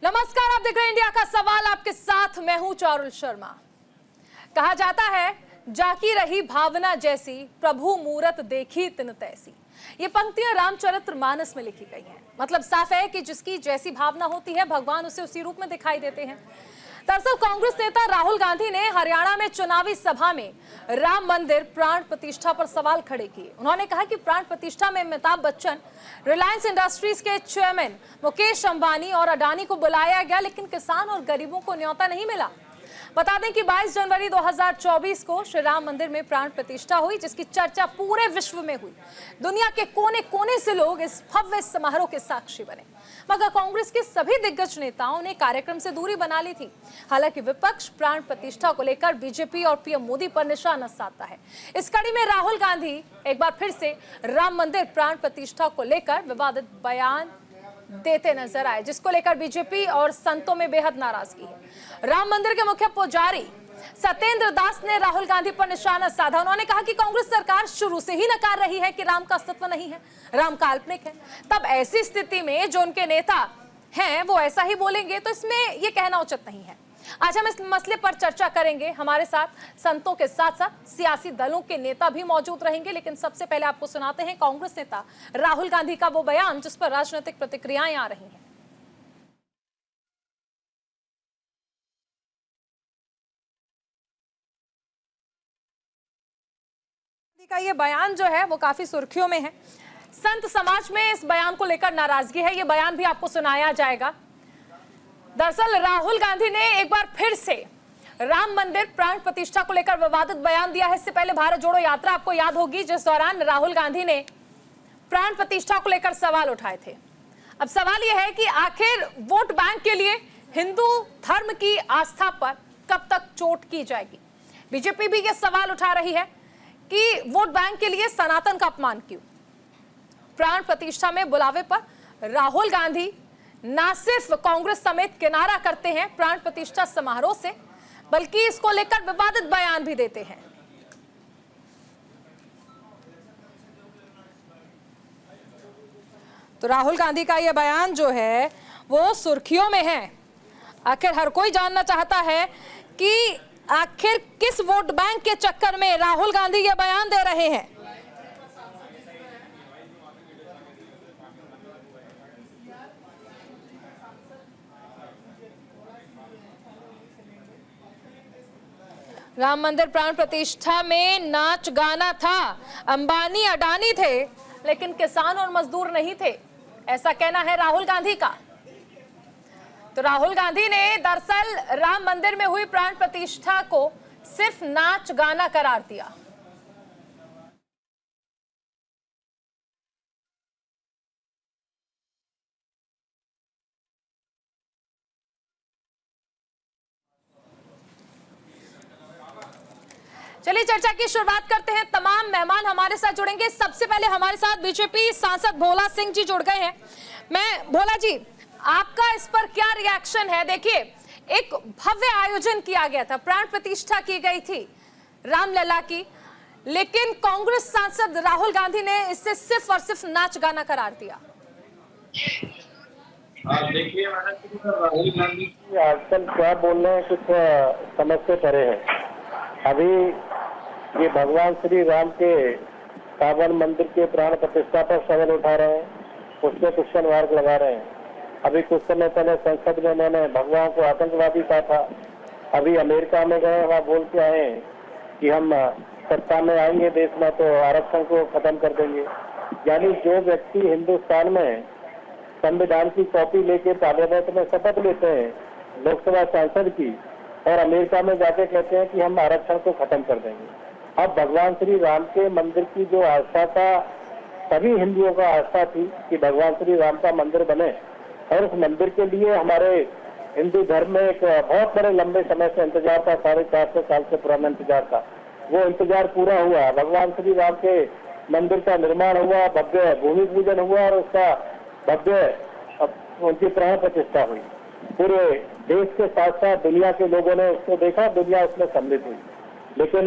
नमस्कार, आप देख रहे हैं इंडिया का सवाल। आपके साथ मैं हूं चारुल शर्मा। कहा जाता है जाकी रही भावना जैसी, प्रभु मूरत देखी तिन तैसी। ये पंक्तियां रामचरितमानस में लिखी गई हैं। मतलब साफ है कि जिसकी जैसी भावना होती है भगवान उसे उसी रूप में दिखाई देते हैं। दरअसल कांग्रेस नेता राहुल गांधी ने हरियाणा में चुनावी सभा में राम मंदिर प्राण प्रतिष्ठा पर सवाल खड़े किए। उन्होंने कहा कि प्राण प्रतिष्ठा में अमिताभ बच्चन, रिलायंस इंडस्ट्रीज के चेयरमैन मुकेश अंबानी और अडानी को बुलाया गया, लेकिन किसान और गरीबों को न्योता नहीं मिला। बता दें कि 22 जनवरी 2024 को श्री राम मंदिर में प्राण प्रतिष्ठा हुई, जिसकी चर्चा पूरे विश्व में हुई। दुनिया के कोने कोने से लोग इस भव्य समारोह के साक्षी बने, मगर कांग्रेस के सभी दिग्गज नेताओं ने कार्यक्रम से दूरी बना ली थी। हालांकि विपक्ष प्राण प्रतिष्ठा को लेकर बीजेपी और पीएम मोदी पर निशाना साधता है। इस कड़ी में राहुल गांधी एक बार फिर से राम मंदिर प्राण प्रतिष्ठा को लेकर विवादित बयान देते नजर आए, जिसको लेकर बीजेपी और संतों में बेहद नाराजगी है। राम मंदिर के मुख्य पुजारी सत्येंद्र दास ने राहुल गांधी पर निशाना साधा। उन्होंने कहा कि कांग्रेस सरकार शुरू से ही नकार रही है कि राम का अस्तित्व नहीं है, राम काल्पनिक है। तब ऐसी स्थिति में जो उनके नेता हैं वो ऐसा ही बोलेंगे तो इसमें ये कहना उचित नहीं है। आज हम इस मसले पर चर्चा करेंगे। हमारे साथ संतों के साथ साथ सियासी दलों के नेता भी मौजूद रहेंगे, लेकिन सबसे पहले आपको सुनाते हैं कांग्रेस नेता राहुल गांधी का वो बयान जिस पर राजनीतिक प्रतिक्रियाएं आ रही हैं। का ये बयान जो है वो काफी सुर्खियों में है। संत समाज में इस बयान को लेकर नाराजगी है। ये बयान भी आपको सुनाया जाएगा। दरअसल राहुल गांधी ने एक बार फिर से राम मंदिर प्राण प्रतिष्ठा को लेकर विवादित बयान दिया है। इससे पहले भारत जोड़ो यात्रा आपको याद होगी, जिस दौरान राहुल गांधी ने प्राण प्रतिष्ठा को लेकर सवाल उठाए थे। अब सवाल यह है कि आखिर वोट बैंक के लिए हिंदू धर्म की आस्था पर कब तक चोट की जाएगी। बीजेपी भी यह सवाल उठा रही है कि वोट बैंक के लिए सनातन का अपमान क्यों। प्राण प्रतिष्ठा में बुलावे पर राहुल गांधी ना सिर्फ कांग्रेस समेत किनारा करते हैं प्राण प्रतिष्ठा समारोह से, बल्कि इसको लेकर विवादित बयान भी देते हैं। तो राहुल गांधी का यह बयान जो है वो सुर्खियों में है। आखिर हर कोई जानना चाहता है कि आखिर किस वोट बैंक के चक्कर में राहुल गांधी ये बयान दे रहे हैं। राम मंदिर प्राण प्रतिष्ठा में नाच गाना था, अंबानी अडानी थे, लेकिन किसान और मजदूर नहीं थे, ऐसा कहना है राहुल गांधी का। तो राहुल गांधी ने दरअसल राम मंदिर में हुई प्राण प्रतिष्ठा को सिर्फ नाच गाना करार दिया। चलिए चर्चा की शुरुआत करते हैं। तमाम मेहमान हमारे साथ जुड़ेंगे। सबसे पहले हमारे साथ बीजेपी सांसद भोला सिंह जी जुड़ गए हैं। मैं भोला जी, आपका इस पर क्या रिएक्शन है? देखिए, एक भव्य आयोजन किया गया था, प्राण प्रतिष्ठा की गई थी रामलला की, लेकिन कांग्रेस सांसद राहुल गांधी ने इससे सिर्फ और सिर्फ नाच गाना करार दिया। देखिए राहुल गांधी की आजकल क्या बोल रहे हैं, कुछ समझ से परे है। अभी ये भगवान श्री राम के पावन मंदिर के प्राण प्रतिष्ठा पर सवाल उठा रहे हैं, उसमें क्वेश्चन मार्क लगा रहे हैं। अभी कुछ समय पहले संसद में उन्होंने भगवान को आतंकवादी कहा था। अभी अमेरिका में गए, वहाँ बोल के आए कि हम सत्ता में आएंगे देश में तो आरक्षण को खत्म कर देंगे। यानी जो व्यक्ति हिंदुस्तान में संविधान की कॉपी लेके पार्लियामेंट में शपथ लेते हैं लोकसभा सांसद की, और अमेरिका में जाके कहते हैं कि हम आरक्षण को खत्म कर देंगे। अब भगवान श्री राम के मंदिर की जो आस्था था, सभी हिंदुओं का आस्था थी कि भगवान श्री राम का मंदिर बने, और उस मंदिर के लिए हमारे हिंदू धर्म में एक बहुत बड़े लंबे समय से इंतजार था, 450 साल से पुराना इंतजार था। वो इंतजार पूरा हुआ, भगवान श्री राम के मंदिर का निर्माण हुआ, भव्य भूमि पूजन हुआ और उसका भव्य उनकी प्राण प्रतिष्ठा हुई। पूरे देश के साथ साथ दुनिया के लोगों ने उसको देखा, दुनिया उसमें सम्मिलित हुई। लेकिन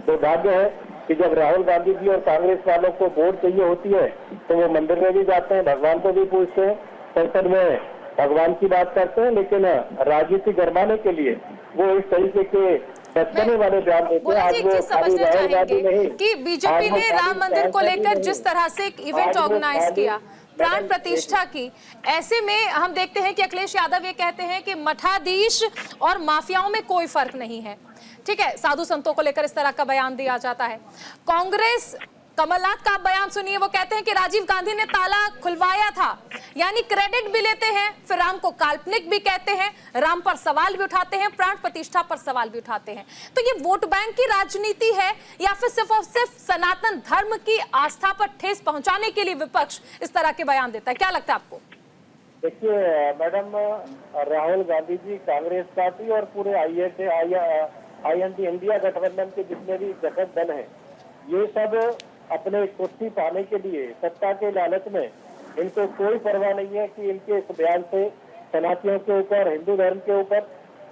दुर्भाग्य है कि जब राहुल गांधी जी और कांग्रेस वालों को वोट चाहिए होती है तो वो मंदिर में भी जाते हैं, भगवान को भी पूछते हैं, संसद में भगवान की बात करते हैं, लेकिन राजनीति गरमाने के लिए वो इस तरीके के बचने वाले बयान देते हैं। बोला जी, आज एक वो चीज खाली समझना राहुल गांधी चाहेंगे नहीं कि बीजेपी ने राम मंदिर को लेकर जिस तरह से एक इवेंट ऑर्गेनाइज किया, प्राण प्रतिष्ठा की, ऐसे में हम देखते हैं कि अखिलेश यादव ये कहते हैं कि मठाधीश और माफियाओं में कोई फर्क नहीं है। ठीक है, साधु संतों को लेकर इस तरह का बयान दिया जाता है। कांग्रेस, कमलनाथ का बयान सुनिए, वो कहते हैं कि राजीव गांधी ने ताला खुलवाया था, यानी क्रेडिट भी लेते हैं, फिर राम को काल्पनिक भी कहते हैं, राम पर सवाल भी उठाते हैं, प्राण प्रतिष्ठा पर सवाल भी उठाते हैं। तो ये वोट बैंक की राजनीति है या फिर सिर्फ और सिर्फ सनातन धर्म की आस्था पर ठेस पहुंचाने के लिए विपक्ष इस तरह के बयान देता है? क्या लगता है आपको? देखिए मैडम, राहुल गांधी जी कांग्रेस पार्टी और पूरे IND इंडिया गठबंधन के जितने भी घटक दल हैं, ये सब अपने कुर्सी पाने के लिए, सत्ता के लालच में, इनको कोई परवाह नहीं है कि इनके इस बयान से सनातनियों के ऊपर, हिंदू धर्म के ऊपर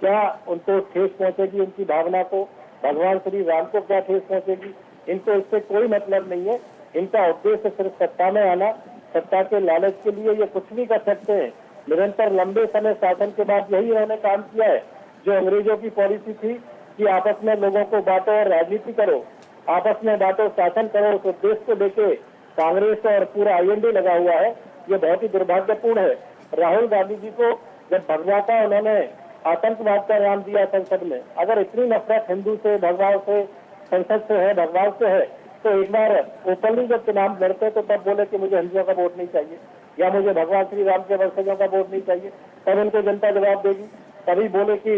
क्या उनको ठेस पहुंचेगी, उनकी भावना को, भगवान श्री राम को क्या ठेस पहुंचेगी। इनको इससे कोई मतलब नहीं है। इनका उद्देश्य सिर्फ सत्ता में आना, सत्ता के लालच के लिए ये कुछ भी कर सकते हैं। निरंतर लंबे समय शासन के बाद यही इन्होंने काम किया है जो अंग्रेजों की पॉलिसी थी कि आपस में लोगों को बांटो और राजनीति करो, आपस में बांटो, शासन करो। उस उद्देश्य को लेके कांग्रेस और पूरा IND लगा हुआ है। ये बहुत ही दुर्भाग्यपूर्ण है। राहुल गांधी जी को जब भगवा का उन्होंने आतंकवाद का नाम दिया संसद में, अगर इतनी नफरत हिंदू से, भगवान से, संसद से है, भगवान से है, तो एक बार ओपनली जब चुनाव लड़ते तो तब बोले कि मुझे हिंदुओं का वोट नहीं चाहिए या मुझे भगवान श्री राम के वंशजों का वोट नहीं चाहिए, तब उनको जनता जवाब देगी। तभी बोले कि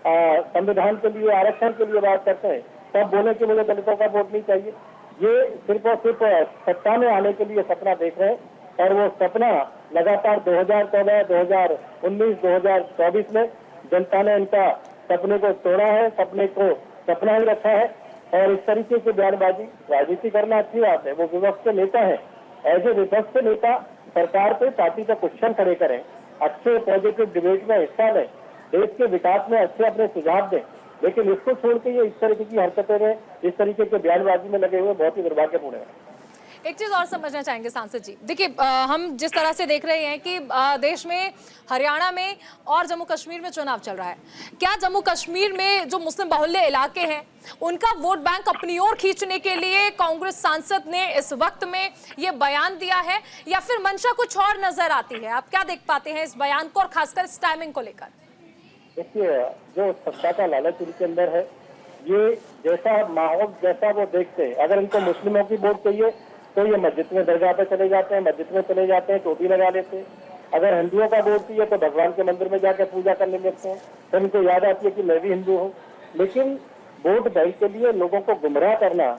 संविधान के लिए, आरक्षण के लिए बात करते हैं, तब बोले कि मुझे दलितों का वोट नहीं चाहिए। ये सिर्फ और सिर्फ सत्ता में आने के लिए सपना देख रहे हैं और वो सपना लगातार 2014, 2019, 2024 में जनता ने इनका सपने को तोड़ा है, सपने को सपना ही रखा है। और इस तरीके की बयानबाजी, राजनीति करना अच्छी बात है, वो विपक्ष के नेता है। एज ए विपक्ष के नेता सरकार पे, पार्टी का क्वेश्चन खड़े करें, अच्छे पॉजिटिव डिबेट में हिस्सा लें, देश के विकास में अच्छे अपने सुझाव दें, लेकिन इसको छोड़ के ये इस तरीके की हरकतें में, इस तरीके के बयानबाजी में लगे हुए बहुत ही दुर्भाग्यपूर्ण है। एक चीज और समझना चाहेंगे सांसद जी, देखिए हम जिस तरह से देख रहे हैं कि देश में, हरियाणा में और जम्मू कश्मीर में चुनाव चल रहा है, क्या जम्मू कश्मीर में जो मुस्लिम बाहुल्य इलाके हैं उनका वोट बैंक अपनी ओर खींचने के लिए कांग्रेस सांसद ने इस वक्त में ये बयान दिया है या फिर मंशा कुछ और नजर आती है? आप क्या देख पाते हैं इस बयान को और खासकर इस टाइमिंग को लेकर? देखिए, जो सत्ता का लालच उनके अंदर है, ये जैसा माहौल जैसा वो देखते हैं, अगर इनको मुस्लिमों की वोट चाहिए तो ये मस्जिद में दरगाह पे चले जाते हैं, मस्जिद में चले जाते हैं, टोपी लगा लेते हैं। अगर हिंदुओं का वोट चाहिए तो भगवान के मंदिर में जाकर पूजा करने लगते हैं, तो इनको याद आती है कि मैं भी हिंदू हूँ। लेकिन वोट बैंक के लिए लोगों को गुमराह करना,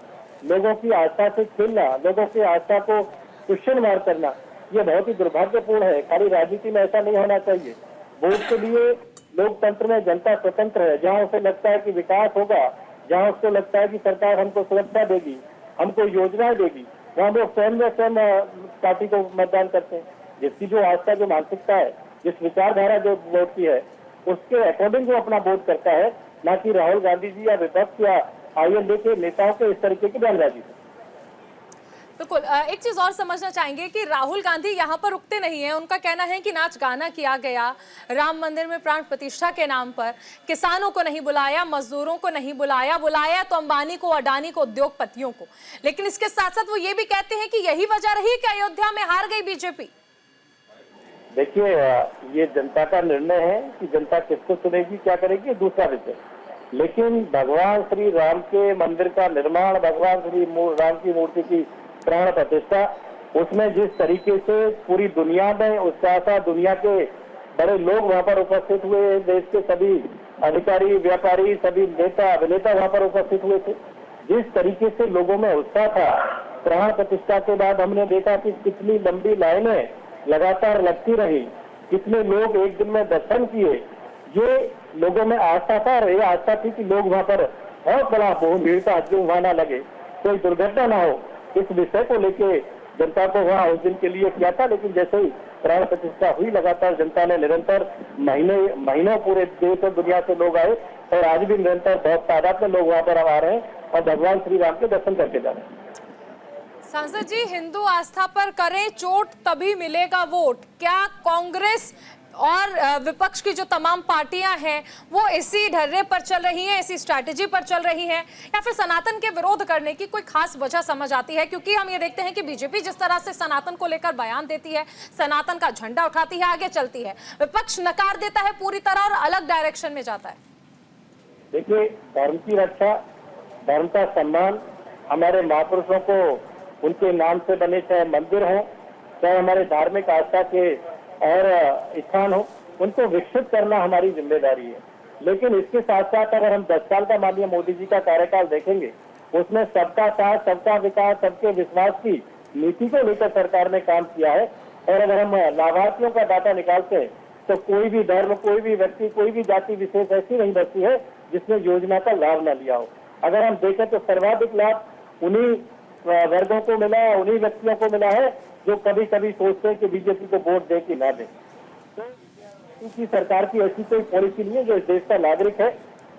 लोगों की आस्था से खेलना, लोगों की आस्था को क्वेश्चन मार्क करना, ये बहुत ही दुर्भाग्यपूर्ण है। खाली राजनीति में ऐसा नहीं होना चाहिए। वोट के लिए लोकतंत्र में जनता स्वतंत्र है। जहाँ उसे लगता है कि विकास होगा, जहाँ उसको लगता है कि सरकार हमको सुरक्षा देगी, हमको योजनाएं देगी, वहाँ लोग स्वयं पार्टी को मतदान करते हैं। जिसकी जो आस्था, जो मानसिकता है, जिस विचारधारा जो वोट की है, उसके अकॉर्डिंग वो अपना वोट करता है, न कि राहुल गांधी जी या विपक्ष या IND के नेताओं के इस तरीके की बयानबाजी। बिल्कुल। एक चीज और समझना चाहेंगे कि राहुल गांधी यहाँ पर रुकते नहीं है। उनका कहना है कि नाच गाना किया गया राम मंदिर में प्राण प्रतिष्ठा के नाम पर, किसानों को नहीं बुलाया, मजदूरों को नहीं बुलाया, बुलाया तो अंबानी को, अडानी को, उद्योगपतियों को। लेकिन इसके साथ साथ वो ये भी कहते हैं कि यही वजह रही कि अयोध्या में हार गई बीजेपी। देखिए, ये जनता का निर्णय है कि जनता किसको चुनेगी, क्या करेगी, दूसरा विषय। लेकिन भगवान श्री राम के मंदिर का निर्माण, भगवान श्री राम की मूर्ति की प्राण प्रतिष्ठा, उसमें जिस तरीके से पूरी दुनिया में उत्साह था, दुनिया के बड़े लोग वहां पर उपस्थित हुए, देश के सभी अधिकारी, व्यापारी, सभी नेता, अभिनेता वहां पर उपस्थित हुए थे। जिस तरीके से लोगों में उत्साह था, प्राण प्रतिष्ठा के बाद हमने देखा कि कितनी लंबी लाइनें लगातार लगती रही, कितने लोग एक दिन में दर्शन किए। ये लोगों में आस्था था और ये आस्था थी कि लोग वहां पर बहुत बड़ा भीड़ का हजूम वहां ना लगे, कोई दुर्घटना ना हो। इस विषय को लेके जनता को वहाँ उस दिन के लिए किया था। लेकिन जैसे ही प्राण प्रतिष्ठा हुई, लगातार जनता ने निरंतर महीनों पूरे देश और दुनिया से लोग आए और आज भी निरंतर बहुत तादाद में लोग वहाँ पर आ रहे हैं और भगवान श्री राम के दर्शन करके जा रहे हैं। सांसद जी, हिंदू आस्था पर करें चोट तभी मिलेगा वोट, क्या कांग्रेस और विपक्ष की जो तमाम पार्टियां हैं वो इसी ढर्रे पर चल रही हैं, इसी स्ट्रैटेजी पर चल रही हैं, या फिर सनातन के विरोध करने की कोई खास वजह समझ आती है? क्योंकि हम ये देखते हैं कि बीजेपी जिस तरह से सनातन को लेकर बयान देती है, सनातन का झंडा उठाती है, आगे चलती है, विपक्ष नकार देता है पूरी तरह और अलग डायरेक्शन में जाता है। देखिए, धर्म की रक्षा, धर्म का सम्मान, हमारे महापुरुषों को उनके नाम से बने चाहे मंदिर हो, चाहे हमारे धार्मिक आस्था के और स्थान हो, उनको विकसित करना हमारी जिम्मेदारी है। लेकिन इसके साथ साथ अगर हम 10 साल का माननीय मोदी जी का कार्यकाल देखेंगे, उसमें सबका साथ, सबका विकास, सबके विश्वास की नीति को लेकर सरकार ने काम किया है। और अगर हम लाभार्थियों का डाटा निकालते हैं तो कोई भी धर्म, कोई भी व्यक्ति, कोई भी जाति विशेष ऐसी नहीं बची है जिसने योजना का लाभ न लिया हो। अगर हम देखें तो सर्वाधिक लाभ उन्हीं वर्गों को मिला है, उन्हीं व्यक्तियों को मिला है जो कभी कभी सोचते हैं कि बीजेपी को वोट दे कि ना दे। क्योंकि सरकार की ऐसी कोई पॉलिसी नहीं है। जो इस देश का नागरिक है,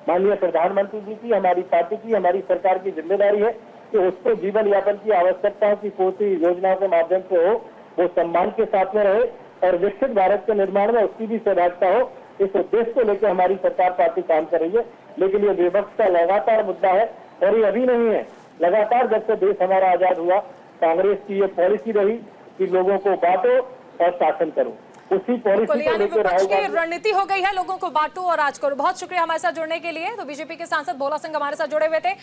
माननीय प्रधानमंत्री जी की, हमारी पार्टी की, हमारी सरकार की जिम्मेदारी है कि उसको जीवन यापन की आवश्यकताओं की पूर्ति योजनाओं के माध्यम से हो, वो सम्मान के साथ में रहे और विकसित भारत के निर्माण में उसकी भी सहभागिता हो। इस उद्देश्य को लेकर हमारी सरकार पार्टी काम कर रही है। लेकिन ये विपक्ष का लगातार मुद्दा है और ये अभी नहीं है, लगातार जब से देश हमारा आजाद हुआ कांग्रेस की ये पॉलिसी रही कि लोगों को बांटो और शासन करो। उसी पॉलिसी को लेकर विपक्ष की रणनीति हो गई है, लोगों को बांटो और राज करो। बहुत शुक्रिया हमारे साथ जुड़ने के लिए। तो बीजेपी के सांसद भोला सिंह हमारे साथ जुड़े हुए थे।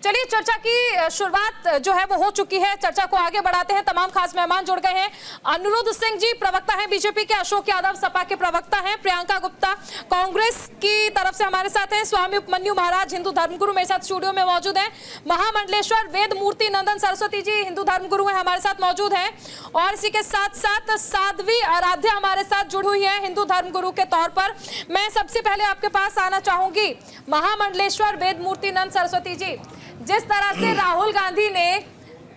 चलिए, चर्चा की शुरुआत जो है वो हो चुकी है, चर्चा को आगे बढ़ाते हैं। तमाम खास मेहमान जुड़ गए हैं। अनिरुद्ध सिंह जी प्रवक्ता हैं बीजेपी के, अशोक यादव सपा के प्रवक्ता हैं, प्रियंका गुप्ता कांग्रेस की तरफ से हमारे साथ हैं, स्वामी उपमन्यु महाराज हिंदू धर्मगुरु मेरे साथ स्टूडियो में मौजूद हैं, महामंडलेश्वर वेद मूर्ति नंदन सरस्वती जी हिंदू धर्मगुरु हैं, हमारे साथ मौजूद हैं, और इसी के साथ साथ साध्वी आराध्या हमारे साथ जुड़ी हुई है हिंदू धर्मगुरु के तौर पर। मैं सबसे पहले आपके पास आना चाहूंगी महामंडलेश्वर वेद मूर्ति नंदन सरस्वती जी, जिस तरह से राहुल गांधी ने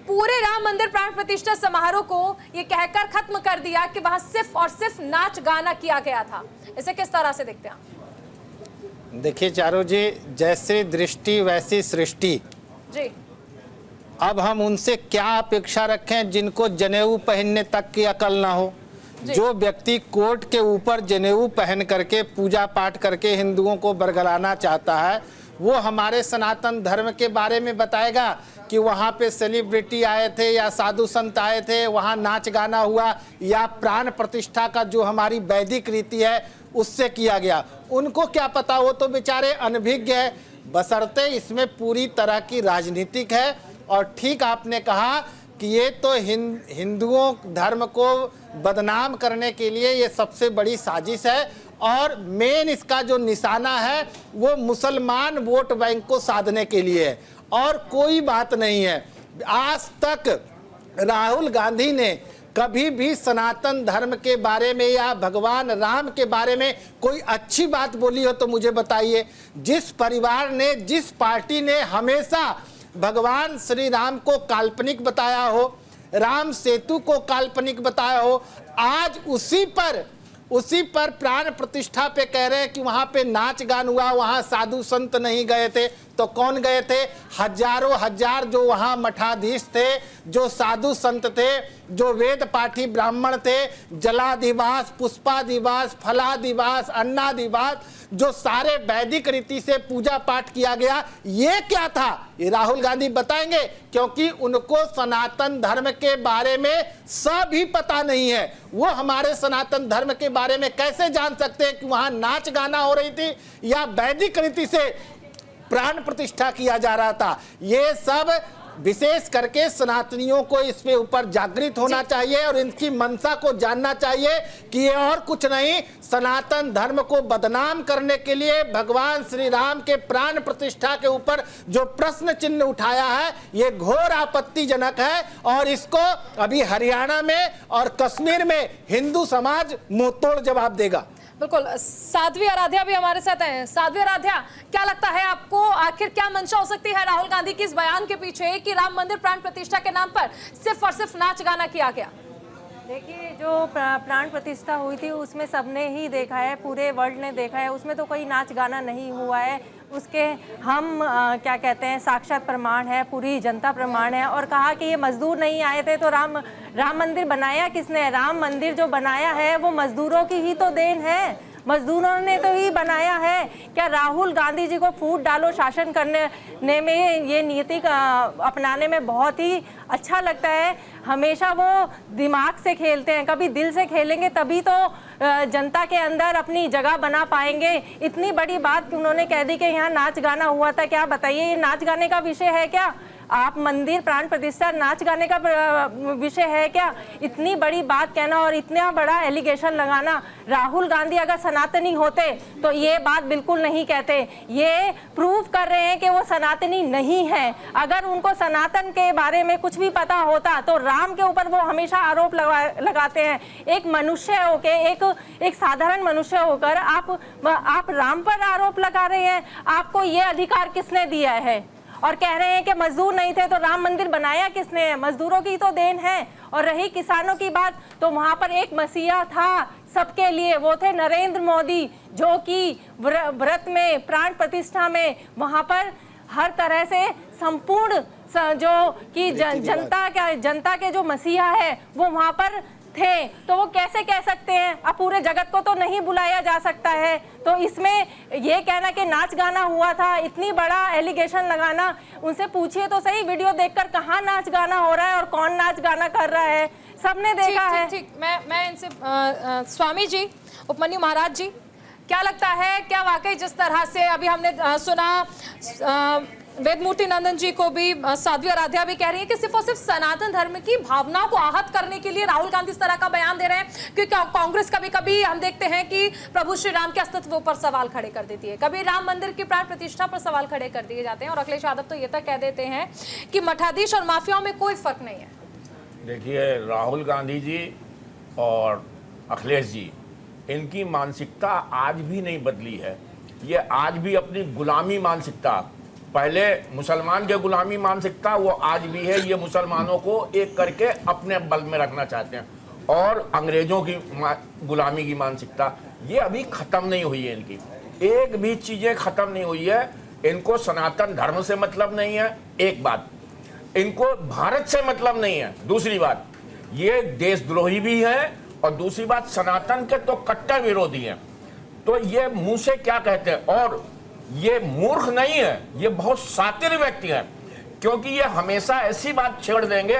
पूरे राम मंदिर प्राण प्रतिष्ठा समारोह को ये कहकर खत्म कर दिया कि वहां सिर्फ और सिर्फ नाच गाना किया गया था, इसे किस तरह से देखते हैं? देखिए चारू जी, जैसे दृष्टि वैसी सृष्टि। जी, अब हम उनसे क्या अपेक्षा रखें जिनको जनेऊ पहनने तक की अकल ना हो। जो व्यक्ति कोर्ट के ऊपर जनेऊ पहन करके पूजा पाठ करके हिंदुओं को बरगलाना चाहता है, वो हमारे सनातन धर्म के बारे में बताएगा कि वहाँ पे सेलिब्रिटी आए थे या साधु संत आए थे, वहाँ नाच गाना हुआ या प्राण प्रतिष्ठा का जो हमारी वैदिक रीति है उससे किया गया। उनको क्या पता, वो तो बेचारे अनभिज्ञ है। बशर्ते इसमें पूरी तरह की राजनीतिक है। और ठीक आपने कहा कि ये तो हिंदुओं धर्म को बदनाम करने के लिए ये सबसे बड़ी साजिश है और मेन इसका जो निशाना है वो मुसलमान वोट बैंक को साधने के लिए है और कोई बात नहीं है। आज तक राहुल गांधी ने कभी भी सनातन धर्म के बारे में या भगवान राम के बारे में कोई अच्छी बात बोली हो तो मुझे बताइए। जिस परिवार ने, जिस पार्टी ने हमेशा भगवान श्री राम को काल्पनिक बताया हो, राम सेतु को काल्पनिक बताया हो, आज उसी पर प्राण प्रतिष्ठा पे कह रहे हैं कि वहाँ पे नाच गान हुआ, वहाँ साधु संत नहीं गए थे। तो कौन गए थे? हजारों हजार जो वहाँ मठाधीश थे, जो साधु संत थे, जो वेद पाठी ब्राह्मण थे, जलादिवास, पुष्पादिवास, फलादिवास, अन्नादिवास, जो सारे वैदिक रीति से पूजा पाठ किया गया, ये क्या था? ये राहुल गांधी बताएंगे, क्योंकि उनको सनातन धर्म के बारे में सब भी पता नहीं है। वो हमारे सनातन धर्म के बारे में कैसे जान सकते हैं कि वहाँ नाच गाना हो रही थी या वैदिक रीति से प्राण प्रतिष्ठा किया जा रहा था? ये सब विशेष करके सनातनियों को इसके ऊपर जागृत होना चाहिए और इनकी मंशा को जानना चाहिए कि ये और कुछ नहीं, सनातन धर्म को बदनाम करने के लिए भगवान श्री राम के प्राण प्रतिष्ठा के ऊपर जो प्रश्न चिन्ह उठाया है ये घोर आपत्तिजनक है और इसको अभी हरियाणा में और कश्मीर में हिंदू समाज मुंहतोड़ जवाब देगा। बिल्कुल। साध्वी आराध्या भी हमारे साथ हैं। साध्वी आराध्या, क्या लगता है आपको, आखिर क्या मंशा हो सकती है राहुल गांधी की इस बयान के पीछे कि राम मंदिर प्राण प्रतिष्ठा के नाम पर सिर्फ और सिर्फ नाच गाना किया गया? देखिए, जो प्राण प्रतिष्ठा हुई थी उसमें सबने ही देखा है, पूरे वर्ल्ड ने देखा है, उसमें तो कोई नाच गाना नहीं हुआ है। उसके हम क्या कहते हैं, साक्षात प्रमाण है, पूरी जनता प्रमाण है। और कहा कि ये मजदूर नहीं आए थे तो राम मंदिर बनाया किसने? राम मंदिर जो बनाया है वो मजदूरों की ही तो देन है, मजदूरों ने तो ही बनाया है। क्या राहुल गांधी जी को फूट डालो शासन करने में, ये नीति अपनाने में बहुत ही अच्छा लगता है। हमेशा वो दिमाग से खेलते हैं, कभी दिल से खेलेंगे तभी तो जनता के अंदर अपनी जगह बना पाएंगे। इतनी बड़ी बात उन्होंने कह दी कि यहाँ नाच गाना हुआ था। क्या बताइए, ये नाच गाने का विषय है क्या? आप मंदिर प्राण प्रतिष्ठा नाच गाने का विषय है क्या? इतनी बड़ी बात कहना और इतना बड़ा एलिगेशन लगाना। राहुल गांधी अगर सनातनी होते तो ये बात बिल्कुल नहीं कहते। ये प्रूव कर रहे हैं कि वो सनातनी नहीं है। अगर उनको सनातन के बारे में कुछ भी पता होता तो राम के ऊपर वो हमेशा आरोप लगाते हैं। एक मनुष्य होके, एक साधारण मनुष्य होकर आप राम पर आरोप लगा रहे हैं। आपको ये अधिकार किसने दिया है? और कह रहे हैं कि मजदूर नहीं थे तो राम मंदिर बनाया किसने है? मजदूरों की तो देन है। और रही किसानों की बात, तो वहां पर एक मसीहा था सबके लिए, वो थे नरेंद्र मोदी, जो कि व्रत में, प्राण प्रतिष्ठा में वहां पर हर तरह से संपूर्ण जो कि जनता के जो मसीहा है वो वहां पर थे। तो वो कैसे कह सकते हैं? अब पूरे जगत को तो नहीं बुलाया जा सकता है। तो इसमें ये कहना कि नाच गाना हुआ था, इतनी बड़ा एलिगेशन लगाना, उनसे पूछिए तो सही वीडियो देखकर कहाँ नाच गाना हो रहा है और कौन नाच गाना कर रहा है, सबने देखा है। ठीक, मैं इनसे स्वामी जी, उपमन्यु महाराज जी, क्या लगता है, क्या वाकई जिस तरह से अभी हमने सुना, वेदमूर्ति नंदन जी को भी, साध्वी आराध्या भी कह रही है कि सिर्फ और सिर्फ सनातन धर्म की भावना को आहत करने के लिए राहुल गांधी इस तरह का बयान दे रहे हैं। क्योंकि कांग्रेस कभी कभी हम देखते हैं कि प्रभु श्री राम के अस्तित्व पर सवाल खड़े कर देती है, कभी राम मंदिर की प्राण प्रतिष्ठा पर सवाल खड़े कर दिए जाते हैं। और अखिलेश यादव तो ये तक कह देते हैं कि मठाधीश और माफियाओं में कोई फर्क नहीं है। देखिए, राहुल गांधी जी और अखिलेश जी, इनकी मानसिकता आज भी नहीं बदली है। ये आज भी अपनी गुलामी मानसिकता, पहले मुसलमान के गुलामी मानसिकता, वो आज भी है। ये मुसलमानों को एक करके अपने बल में रखना चाहते हैं। और अंग्रेजों की गुलामी की मानसिकता, ये अभी खत्म नहीं हुई है। इनकी एक भी चीजें खत्म नहीं हुई है। इनको सनातन धर्म से मतलब नहीं है, एक बात। इनको भारत से मतलब नहीं है, दूसरी बात। ये देशद्रोही भी है और दूसरी बात, सनातन के तो कट्टर विरोधी हैं। तो ये मुंह से क्या कहते हैं? और ये मूर्ख नहीं है, ये बहुत शातिर व्यक्ति है। क्योंकि ये हमेशा ऐसी बात छेड़ देंगे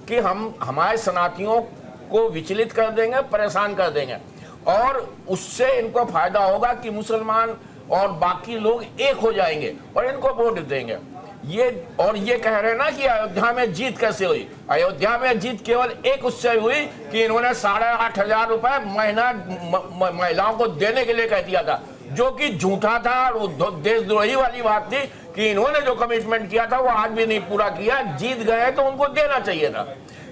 कि हम हमारे सनातियों को विचलित कर देंगे, परेशान कर देंगे। और उससे इनको फायदा होगा कि मुसलमान और बाकी लोग एक हो जाएंगे और इनको वोट देंगे। ये कह रहे हैं ना कि अयोध्या में जीत कैसे हुई? अयोध्या में जीत केवल एक उससे हुई कि इन्होंने 8,500 रुपए महीना महिलाओं को देने के लिए कह दिया था, जो कि झूठा था और देशद्रोही वाली बात थी कि इन्होंने जो कमिटमेंट किया था वो आज भी नहीं पूरा किया। जीत गए तो उनको देना चाहिए था।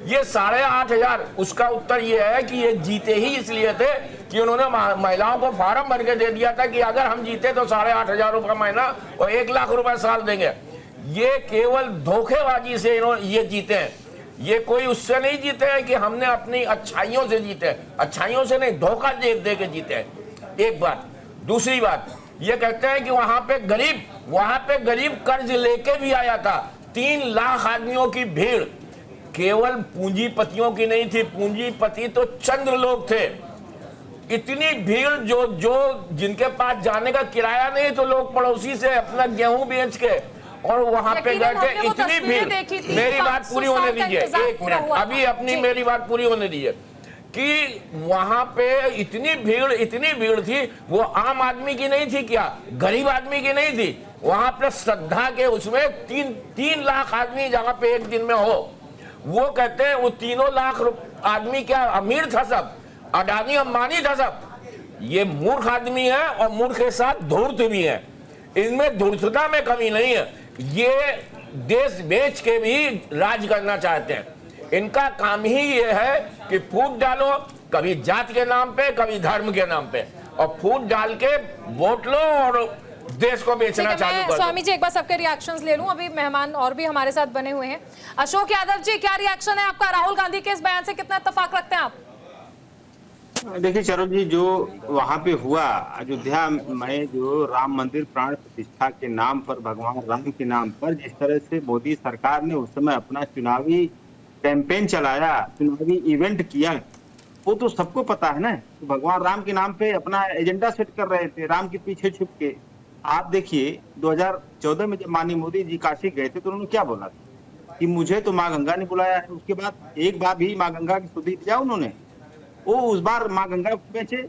ये 8,500, उसका उत्तर ये है कि ये जीते ही इसलिए थे कि उन्होंने महिलाओं को फार्म भर के दे दिया था कि अगर हम जीते तो 8,500 रुपये महीना और 1 लाख रुपए साल देंगे। ये केवल धोखेबाजी से ये जीते हैं। ये कोई उससे नहीं जीते हैं कि हमने अपनी अच्छाइयों से जीते, अच्छाइयों से नहीं, धोखा दे के जीते हैं। एक बात। दूसरी बात, ये कहते हैं कि वहां पे गरीब कर्ज लेके भी आया था। 3 लाख आदमियों की भीड़, केवल पूंजीपतियों की नहीं थी। पूंजीपति तो चंद्र लोग थे। इतनी भीड़ जो जिनके पास जाने का किराया नहीं, तो लोग पड़ोसी से अपना गेहूं बेच के और वहां पे गए थे। इतनी भीड़, मेरी बात पूरी होने दीजिए, 1 मिनट, अभी अपनी मेरी बात पूरी होने दीजिए। कि वहां पे इतनी भीड़ थी, वो आम आदमी की नहीं थी, क्या गरीब आदमी की नहीं थी। वहां पे श्रद्धा के उसमें 3 लाख आदमी जहां पे एक दिन में हो। वो कहते हैं वो 3 लाख आदमी क्या अमीर था सब, अडानी अंबानी था सब। ये मूर्ख आदमी है और मूर्ख के साथ धूर्त भी है। इनमें धूर्तता में कमी नहीं है। ये देश बेच के भी राज करना चाहते हैं। इनका काम ही ये है कि फूट डालो, कभी जात के नाम पे, कभी धर्म के नाम पे, और फूट डाल के वोट लो देश को बेचना ठीक है, चालू मैं कर स्वामी दो। जी एक बार सबके रिएक्शंस ले लूं। अभी मेहमान और भी हमारे साथ बने हुए हैं। अशोक यादव जी, क्या रिएक्शन है आपका? राहुल गांधी के इस बयान से कितना इत्तेफाक रखते हैं आप? देखिए चारू जी, जो वहां पे हुआ अयोध्या में, जो राम मंदिर प्राण प्रतिष्ठा के नाम पर, भगवान राम के नाम पर जिस तरह से मोदी सरकार ने उस समय अपना चुनावी कैंपेन चलाया, चुनावी इवेंट किया, वो तो सबको पता है ना। तो भगवान राम के नाम पे अपना एजेंडा सेट कर रहे थे, राम के पीछे छुप के। आप देखिए 2014 में जब माननीय मोदी जी काशी गए थे तो उन्होंने क्या बोला था कि मुझे तो माँ गंगा ने बुलाया है। उसके बाद एक बार भी माँ गंगा की स्तुति किया उन्होंने। वो उस बार माँ गंगा को बेचे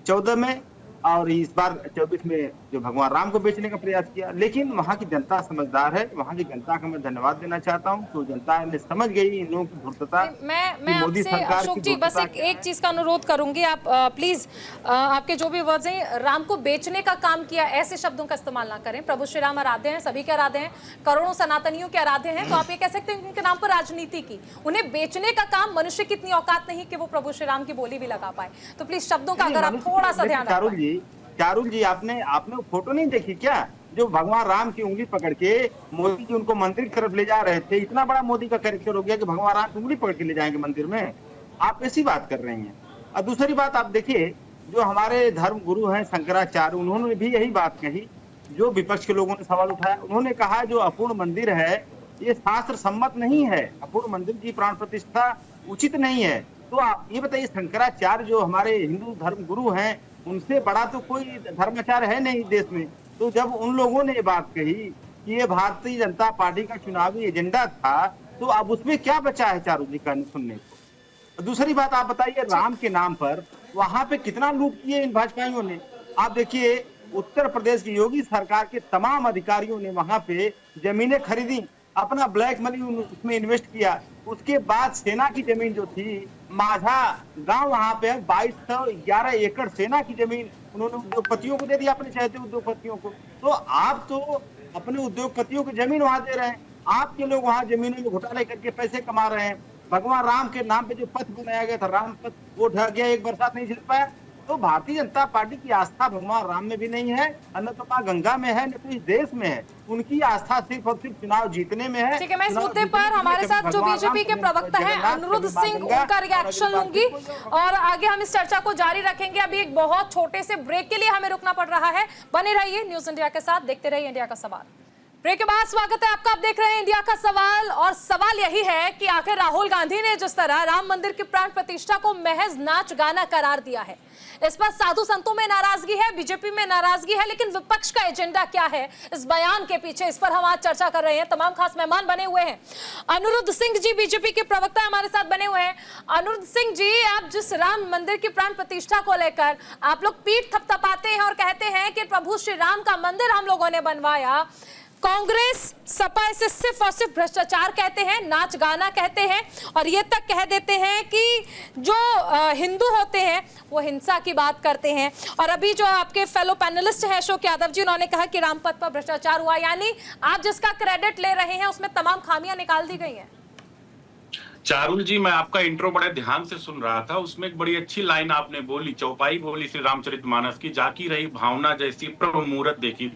14 में, और इस बार 24 में जो भगवान राम को बेचने का प्रयास किया। लेकिन वहाँ की जनता समझदार है, वहाँ की जनता का मैं धन्यवाद देना चाहता हूँ। तो जनता ने समझ गई इन लोगों की धूर्तता। मैं आपसे अशोक जी बस एक चीज का अनुरोध करूंगी, आप प्लीज आपके जो भी वर्ड्स हैं, राम को बेचने का काम किया ऐसे शब्दों का इस्तेमाल ना करें। प्रभु श्री राम आराध्य हैं, सभी के आराध्य हैं, करोड़ों सनातनियों के आराध्य हैं। तो आप ये कह सकते हैं उनके नाम पर राजनीति की, उन्हें बेचने का काम, मनुष्य की इतनी औकात नहीं कि वो प्रभु श्री राम की बोली भी लगा पाए। तो प्लीज शब्दों का अगर आप थोड़ा सा ध्यान रखें। चारुल जी, आपने वो फोटो नहीं देखी क्या, जो भगवान राम की उंगली पकड़ के मोदी जी उनको मंदिर की तरफ ले जा रहे थे? इतना बड़ा मोदी का कैरेक्टर हो गया कि भगवान राम की उंगली पकड़ के ले जाएंगे मंदिर में। आप ऐसी बात कर रहे हैं। और दूसरी बात आप देखिए, जो हमारे धर्म गुरु हैं शंकराचार्य, उन्होंने भी यही बात कही। जो विपक्ष के लोगों ने सवाल उठाया, उन्होंने कहा जो अपूर्ण मंदिर है ये शास्त्र सम्मत नहीं है, अपूर्ण मंदिर की प्राण प्रतिष्ठा उचित नहीं है। तो आप ये बताइए, शंकराचार्य जो हमारे हिंदू धर्म गुरु हैं, उनसे बड़ा तो कोई धर्माचार्य है नहीं देश में। तो जब उन लोगों ने ये बात कही कि ये भारतीय जनता पार्टी का चुनावी एजेंडा था, तो अब उसमें क्या बचा है चारू जी का सुनने को? दूसरी बात आप बताइए, राम के नाम पर वहां पे कितना लूट किए इन भाजपाइयों ने। आप देखिए, उत्तर प्रदेश की योगी सरकार के तमाम अधिकारियों ने वहां पे जमीनें खरीदी, अपना ब्लैक मनी उसमें इन्वेस्ट किया। उसके बाद सेना की जमीन जो थी, माझा गांव वहां पे 2211 एकड़ सेना की जमीन उन्होंने उद्योगपतियों को दे दिया, अपने चाहते उद्योगपतियों को। तो आप तो अपने उद्योगपतियों की जमीन वहां दे रहे हैं, आपके लोग वहां जमीनों में घोटाले करके पैसे कमा रहे हैं। भगवान राम के नाम पे जो पथ बनाया गया था, राम पथ, वो ढह गया, एक बरसात नहीं झेल पाया। तो भारतीय जनता पार्टी की आस्था भगवान राम में भी नहीं है, न तो मां गंगा में है, न तो इस देश में है। उनकी आस्था सिर्फ और सिर्फ चुनाव जीतने में है। ठीक है, मैं इस मुद्दे पर हमारे साथ जो बीजेपी के प्रवक्ता हैं अनिरुद्ध सिंह, उनका रिएक्शन लूंगी और आगे हम इस चर्चा को जारी रखेंगे। अभी एक बहुत छोटे से ब्रेक के लिए हमें रुकना पड़ रहा है। बने रहिए न्यूज इंडिया के साथ, देखते रहिए इंडिया का सवाल। ब्रेक के बाद स्वागत है आपका। आप देख रहे हैं इंडिया का सवाल और सवाल यही है कि आखिर राहुल गांधी ने जिस तरह राम मंदिर की प्राण प्रतिष्ठा को महज नाच गाना करार दिया है, इस पर साधु संतों में नाराजगी है, बीजेपी में नाराजगी है, लेकिन विपक्ष का एजेंडा क्या है इस बयान के पीछे, इस पर हम आज चर्चा कर रहे हैं। तमाम खास मेहमान बने हुए हैं। अनिरुद्ध सिंह जी बीजेपी के प्रवक्ता हमारे साथ बने हुए हैं। अनिरुद्ध सिंह जी, आप जिस राम मंदिर की प्राण प्रतिष्ठा को लेकर आप लोग पीठ थपथपाते हैं और कहते हैं कि प्रभु श्री राम का मंदिर हम लोगों ने बनवाया, कांग्रेस सपा इसे सिर्फ और सिर्फ भ्रष्टाचार कहते हैं, नाच गाना कहते हैं और ये तक कह देते हैं कि जो हिंदू होते हैं वो हिंसा की बात करते हैं। और अभी जो आपके फेलो पैनलिस्ट हैं अशोक यादव जी, उन्होंने कहा कि रामपथ पर भ्रष्टाचार हुआ, यानी आप जिसका क्रेडिट ले रहे हैं उसमें तमाम खामियां निकाल दी गई हैं। चारुल जी, मैं आपका इंट्रो बड़े ध्यान से सुन रहा था, उसमें एक बड़ी अच्छी लाइन आपने बोली, चौपाई बोली श्री रामचरितमानस की, जाकी रही भावना जैसी प्रभु मूरत देखी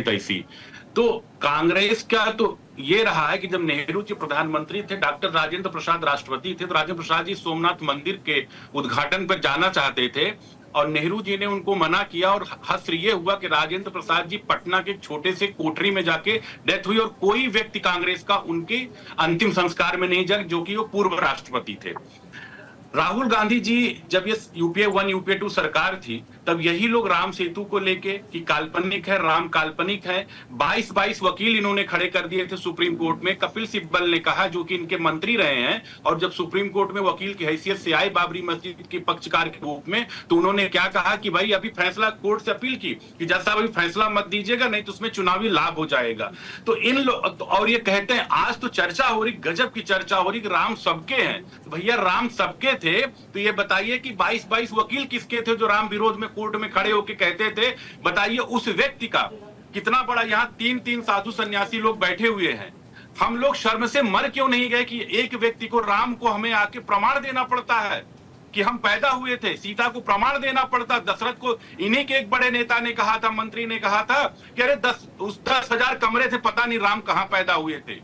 तैसी। तो कांग्रेस का तो ये रहा है कि जब नेहरू जी प्रधानमंत्री थे, डॉक्टर राजेंद्र प्रसाद राष्ट्रपति थे, तो राजेंद्र प्रसाद जी सोमनाथ मंदिर के उद्घाटन पर जाना चाहते थे और नेहरू जी ने उनको मना किया और हश्र ये हुआ कि राजेंद्र प्रसाद जी पटना के छोटे से कोठरी में जाके डेथ हुई और कोई व्यक्ति कांग्रेस का उनके अंतिम संस्कार में नहीं जा, जो कि वो पूर्व राष्ट्रपति थे। राहुल गांधी जी जब ये यूपीए 1 यूपीए 2 सरकार थी, तब यही लोग राम सेतु को लेके कि काल्पनिक है, राम काल्पनिक है, 22 वकील इन्होंने खड़े कर दिए थे सुप्रीम कोर्ट में। कपिल सिब्बल ने कहा, जो कि इनके मंत्री रहे हैं, और जब सुप्रीम कोर्ट में वकील की हैसियत से आए बाबरी मस्जिद के पक्षकार के रूप में, तो उन्होंने क्या कहा कि भाई अभी फैसला कोर्ट से अपील की कि जज साहब अभी फैसला मत दीजिएगा, नहीं तो उसमें चुनावी लाभ हो जाएगा। तो इन लोग और ये कहते हैं, आज तो चर्चा हो रही, गजब की चर्चा हो रही कि राम सबके हैं। तो भैया राम सबके थे तो ये बताइए कि 22 वकील किसके थे जो राम विरोध में कोर्ट में खड़े होकर कहते थे? बताइए उस व्यक्ति का कितना बड़ा, यहाँ 3 साधु सन्यासी लोग बैठे हुए हैं। हम लोग शर्म से मर क्यों नहीं गए कि एक व्यक्ति को, राम को हमें आके प्रमाण देना पड़ता है? कि हम पैदा हुए थे, सीता को प्रमाण देना पड़ता, दशरथ को इन्हीं के एक बड़े नेता ने कहा था, मंत्री ने कहा था कि अरे 10,000 कमरे थे, पता नहीं राम कहां पैदा हुए थे।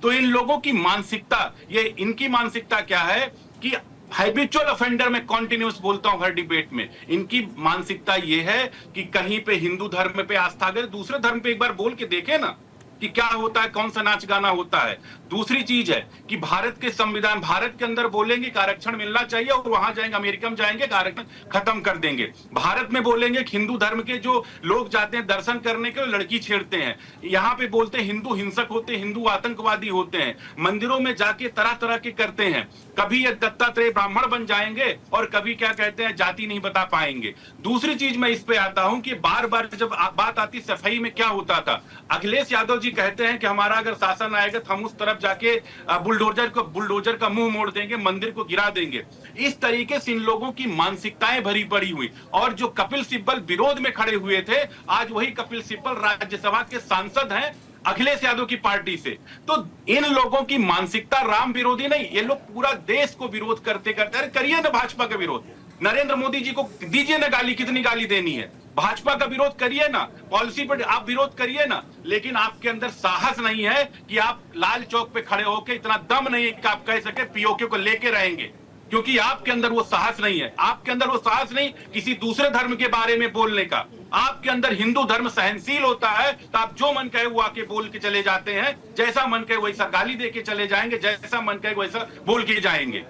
तो इन लोगों की मानसिकता, ये इनकी मानसिकता क्या है कि हैबिचुअल ऑफेंडर में कॉन्टिन्यूस बोलता हूं हर डिबेट में, इनकी मानसिकता ये है कि कहीं पे हिंदू धर्म पे आस्था अगर दूसरे धर्म पे एक बार बोल के देखे ना कि क्या होता है, कौन सा नाच गाना होता है। दूसरी चीज है कि भारत के संविधान, भारत के अंदर बोलेंगे कि आरक्षण मिलना चाहिए और वहां जाएंगे अमेरिका में जाएंगे आरक्षण खत्म कर देंगे। भारत में बोलेंगे कि हिंदू धर्म के जो लोग जाते हैं दर्शन करने के लिए लड़की छेड़ते हैं, यहाँ पे बोलते हैं हिंदू हिंसक होते हैं, हिंदू आतंकवादी होते हैं, मंदिरों में जाके तरह तरह के करते हैं। कभी ये दत्तात्रेय ब्राह्मण बन जाएंगे और कभी क्या कहते हैं जाति नहीं बता पाएंगे। दूसरी चीज मैं इस पे आता हूं कि बार बार जब बात आती सफाई में क्या होता था, अखिलेश यादव जी कहते हैं कि हमारा अगर शासन आएगा तो हम उस तरफ जाके बुलडोजर का मुंह मोड़ देंगे, मंदिर को गिरा देंगे। इस तरीके से इन लोगों की मानसिकताएं भरी पड़ी हुई। और जो कपिल सिब्बल विरोध में खड़े हुए थे, आज वही कपिल सिब्बल राज्यसभा के सांसद हैं अखिलेश यादव की पार्टी से। तो इन लोगों की मानसिकता राम विरोधी नहीं, ये लोग पूरा देश को विरोध करते करते, अरे करिए ना भाजपा का विरोध, नरेंद्र मोदी जी को दीजिए ना गाली, कितनी गाली देनी है, भाजपा का विरोध करिए ना, पॉलिसी पर आप विरोध करिए ना, लेकिन आपके अंदर साहस नहीं है कि आप लाल चौक पे खड़े होकर, इतना दम नहीं है कि आप कह सके पीओके को लेके रहेंगे, क्योंकि आपके अंदर वो साहस नहीं है। आपके अंदर वो साहस नहीं किसी दूसरे धर्म के बारे में बोलने का। आपके अंदर हिंदू धर्म सहनशील होता है तो आप जो मन कहे वो आके बोल के चले जाते हैं, जैसा मन कहे वैसा गाली दे के चले जाएंगे, जैसा मन कहे वैसा बोल के जाएंगे।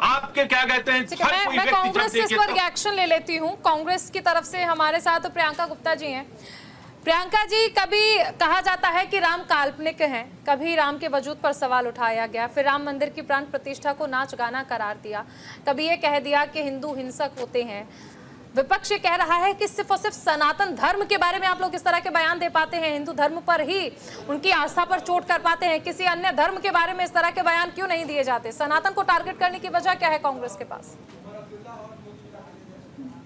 आपके क्या कहते हैं, मैं कांग्रेस से इस पर रिएक्शन ले लेती हूँ। कांग्रेस की तरफ से हमारे साथ प्रियंका गुप्ता जी हैं। प्रियंका जी, कभी कहा जाता है कि राम काल्पनिक हैं, कभी राम के वजूद पर सवाल उठाया गया, फिर राम मंदिर की प्राण प्रतिष्ठा को नाच गाना करार दिया, कभी ये कह दिया कि हिंदू हिंसक होते हैं। विपक्ष ये कह रहा है कि सिर्फ और सिर्फ सनातन धर्म के बारे में आप लोग इस तरह के बयान दे पाते हैं, हिंदू धर्म पर ही उनकी आस्था पर चोट कर पाते हैं, किसी अन्य धर्म के बारे में इस तरह के बयान क्यों नहीं दिए जाते? सनातन को टारगेट करने की वजह क्या है कांग्रेस के पास?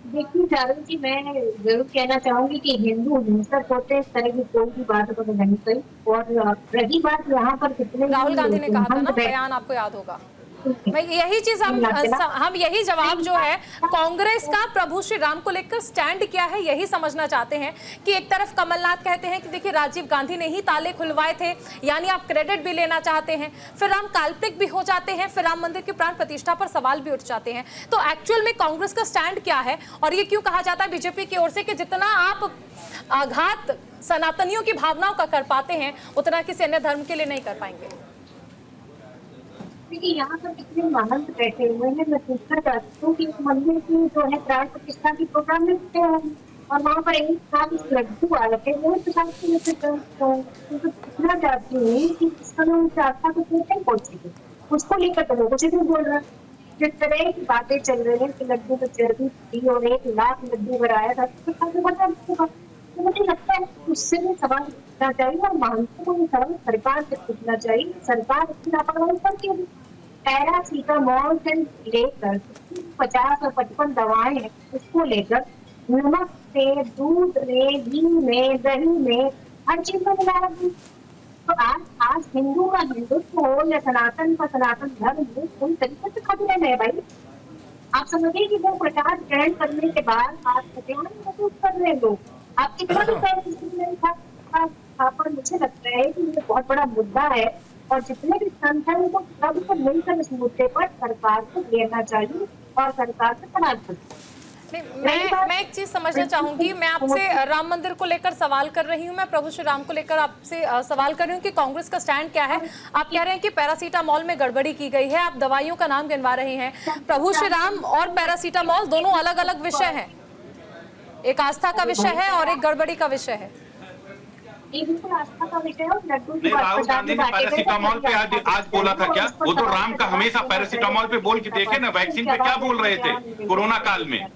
देखिए चारुल जी, मैं जरूर कहना चाहूंगी कि हिंदू हिंसक होते हैं, इस तरह की कोई भी बात तो नहीं कही। और रही बात यहाँ पर कितने राहुल गांधी ने कहा था ना, बयान आपको याद होगा। मैं यही चीज हम यही जवाब जो है कांग्रेस का प्रभु श्री राम को लेकर स्टैंड क्या है यही समझना चाहते हैं कि एक तरफ कमलनाथ कहते हैं कि देखिए राजीव गांधी ने ही ताले खुलवाए थे, यानी आप क्रेडिट भी लेना चाहते हैं, फिर राम काल्पनिक भी हो जाते हैं, फिर राम मंदिर की प्राण प्रतिष्ठा पर सवाल भी उठ जाते हैं। तो एक्चुअल में कांग्रेस का स्टैंड क्या है और ये क्यों कहा जाता है बीजेपी की ओर से कि जितना आप आघात सनातनियों की भावनाओं का कर पाते हैं उतना किसी अन्य धर्म के लिए नहीं कर पाएंगे? देखिए यहाँ पर कितने महंत बैठे हुए हैं, मैं पूछना चाहती हूँ कि मंदिर की जो है प्राण प्रतिष्ठा की प्रोग्राम में और वहाँ पर एक साथ लड्डू आ रखे हैं, पूछना चाहती हूँ कि इस समय उनकी आस्था को कैसे पहुँचेगी, उसको लेकर तो लोगों से भी बोल रहा है। जिस तरह की बातें चल रही है कि लड्डू में चर्बी थी और 1 लाख लड्डू बनाया था, तो मुझे लगता है उससे भी सवाल पूछना चाहिए और महंतों को ये सवाल सरकार से पूछना चाहिए। सरकार इसकी लापरवाही करती है। पैरासीटामोल से लेकर 50 और 55 दवाएं हैं, उसको लेकर नमक से, दूध में, घी में, दही में, हर चीज में मिलाया। तो आज हिंदू का हिंदुत्व हो या सनातन का सनातन धर्म हो, कोई तरीके से खतरे में है भाई। आप समझिए कि वो प्रसाद ग्रहण करने के बाद आप ध्यान महसूस कर रहे हैं लोग, आप कितना भी पर मुझे लगता है कि ये बहुत बड़ा मुद्दा है और जितने भी संत हैं उनको सबको मिलकर इस मुद्दे पर सरकार को लेना चाहिए और सरकार से तनाव मैं एक चीज समझना चाहूंगी। मैं आपसे राम मंदिर को लेकर सवाल कर रही हूँ, मैं प्रभु श्री राम को लेकर आपसे सवाल कर रही हूँ कि कांग्रेस का स्टैंड क्या है। आप कह रहे हैं कि पैरासीटामोल में गड़बड़ी की गई है, आप दवाइयों का नाम गिनवा रहे हैं। प्रभु श्री राम और पैरासीटामोल दोनों अलग अलग विषय हैं, एक आस्था का विषय है और एक गड़बड़ी का विषय है। आस्था का विषय है। नहीं, राहुल गांधी ने पैरासीटामोल पे आज बोला था क्या? वो तो राम का हमेशा पैरासीटामोल पे बोल के देखे ना, वैक्सीन पे क्या बोल रहे थे कोरोना काल में?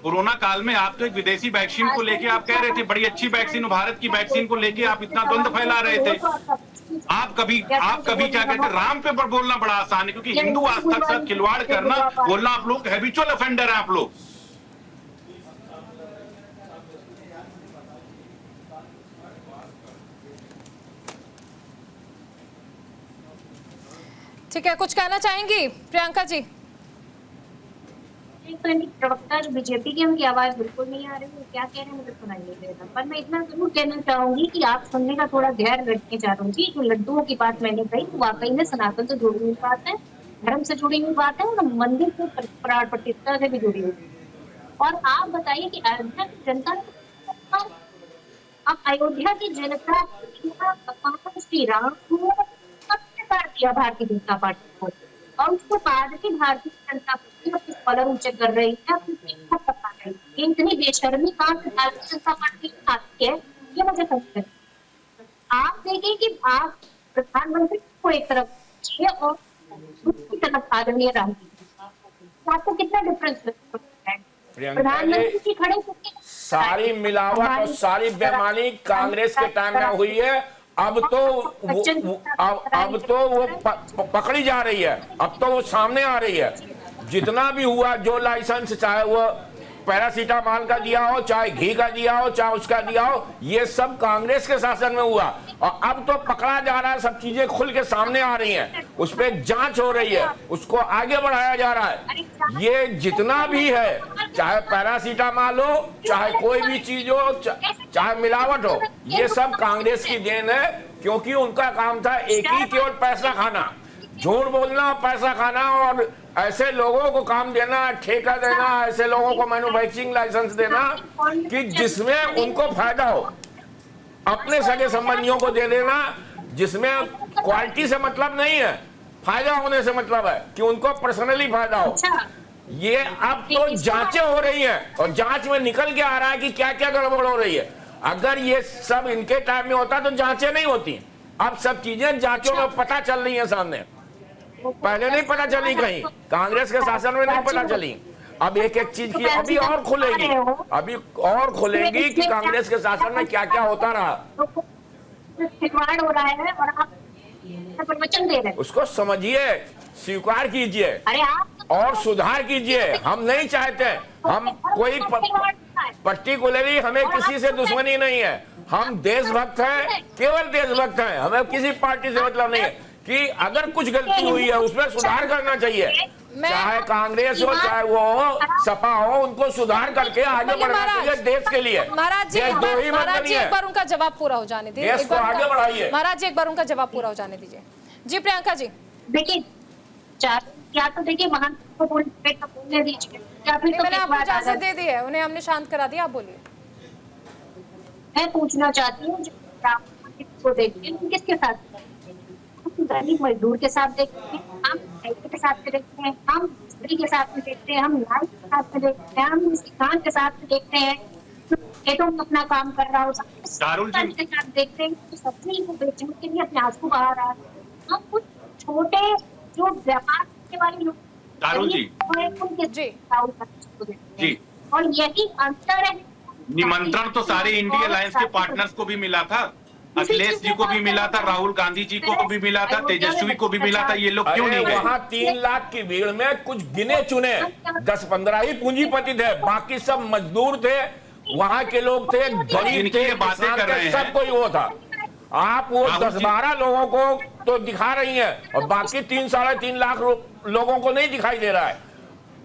कोरोना काल में आप तो एक विदेशी वैक्सीन को लेके आप कह रहे थे बड़ी अच्छी वैक्सीन, भारत की वैक्सीन को लेके आप इतना द्वंद्व फैला रहे थे। आप कभी क्या कहते हैं, राम पे पर बोलना बड़ा आसान है, क्योंकि हिंदू आस्था के साथ खिलवाड़ करना, बोलना आप लोग हैबिचुअल ऑफेंडर है आप लोग। ठीक है, कुछ कहना चाहेंगी प्रियंका जी? तो इनकी प्रवक्ता जो बीजेपी की, उनकी आवाज बिल्कुल नहीं आ रही है, क्या कह रहे हैं मुझे सुनाई नहीं दे रहा। पर मैं इतना जरूर कहना चाहूंगी कि आप सुनने का थोड़ा धैर्य रखने चाहूँ जी। जो लड्डुओं की बात मैंने कही, तो वाकई में सनातन से जुड़ी हुई बात है, धर्म से जुड़ी हुई बात है और मंदिर से प्राण प्रतिष्ठा से भी जुड़ी हुई। और आप बताइए कि अयोध्या की जनता ने, अब अयोध्या की जनता भगवान श्री राम को दिया भारतीय जनता पार्टी को, और उसके बाद भी भारतीय जनता पार्टी अपने कलर ऊंचे कर रही है, ये इतनी बेशर्मी कहाँ से भारतीय जनता पार्टी आती है, ये मुझे समझ नहीं। आप देखिए कि आप प्रधानमंत्री को एक तरफ चाहिए और दूसरी तरफ आदरणीय राम जी, आपको कितना डिफरेंस है? प्रधानमंत्री जी खड़े होकर सारी मिलावट और सारी बेईमानी कांग्रेस के टाइम में हुई है। अब तो वो पकड़ी जा रही है, अब तो वो सामने आ रही है। जितना भी हुआ, जो लाइसेंस, चाहे वो पैरासीटामॉल का दिया हो, चाहे घी का दिया हो, चाहे उसका दिया हो, ये सब कांग्रेस के शासन में हुआ। और अब तो पकड़ा जा रहा है, सब चीजें खुल के सामने आ रही हैं, उस पर जांच हो रही है, उसको आगे बढ़ाया जा रहा है। ये जितना भी है, चाहे पैरासीटामॉल हो, चाहे कोई भी चीज हो, चाहे मिलावट हो, ये सब कांग्रेस की देन है। क्योंकि उनका काम था एक ही, केवल पैसा खाना, झूठ बोलना, पैसा खाना, और ऐसे लोगों को काम देना, ठेका देना, ऐसे लोगों को मैन्युफैक्चरिंग लाइसेंस देना कि जिसमें उनको फायदा हो, अपने सगे संबंधियों को दे देना, जिसमें क्वालिटी से मतलब नहीं है, फायदा होने से मतलब है कि उनको पर्सनली फायदा हो। ये अब तो जांचें हो रही हैं और जांच में निकल के आ रहा है कि क्या क्या गड़बड़ हो रही है। अगर ये सब इनके टाइम में होता तो जांचें नहीं होती। अब सब चीजें जांचों में पता चल रही है सामने, पहले नहीं पता चली, कहीं कांग्रेस के शासन में नहीं पता चली। अब एक एक चीज की अभी और खुलेगी, अभी और खुलेगी कि कांग्रेस के शासन में क्या क्या होता रहा। हो रहा है और आप प्रवचन दे रहे हैं, उसको समझिए, स्वीकार कीजिए और सुधार कीजिए। हम नहीं चाहते, हम कोई पर्टिकुलरली, हमें किसी से दुश्मनी नहीं है, हम देशभक्त हैं, केवल देशभक्त हैं, हमें किसी पार्टी से मतलब नहीं है। कि अगर कुछ गलती हुई है उसमें सुधार करना चाहिए, चाहे कांग्रेस हो, चाहे वो हो, सपा हो, उनको सुधार करके आगे बढ़ना चाहिए देश के लिए। महाराज जी, एक बार उनका जवाब पूरा हो जाने दीजिए, देश को आगे बढ़ाइए। महाराज जी, एक बार उनका जवाब पूरा हो जाने दीजिए। जी प्रियंका जी, देखिए क्या तो देखिए महान को बोलने दीजिए, मैंने आपको इजाजत दे दी है, उन्हें हमने शांत करा दिया, आप बोलिए। मैं पूछना चाहती हूँ, को देखिए किसके साथ, दैनिक मजदूर के साथ देखते हैं, हम के साथ देखते हैं, हम स्त्री के साथ में देखते हैं, हम नाई के साथ में देखते हैं, हम किसान के साथ में देखते हैं, खेतों में अपना काम कर रहा हो, के साथ देखते हैं, तो सब्जी को बेचने के लिए अपने हाथ को बाहर आ रहा है। हम कुछ छोटे जो व्यापार करने वाले लोग, जी, और यही अंतर है। निमंत्रण तो सारे इंडिया अलायंस के पार्टनर्स को भी मिला था, अखिलेश जी को भी मिला था, राहुल गांधी जी को भी मिला था, तेजस्वी को भी मिला था, ये लोग क्यों नहीं गए? वहाँ 3 लाख की भीड़ में कुछ गिने चुने 10-15 ही पूंजीपति थे, बाकी सब मजदूर थे, वहाँ के लोग थे, गरीब थे, बातें कर रहे हैं, सब कोई वो था। आप वो 10-12 लोगों को तो दिखा रही हैं और बाकी 3-3.5 लाख लोगों को नहीं दिखाई दे रहा है।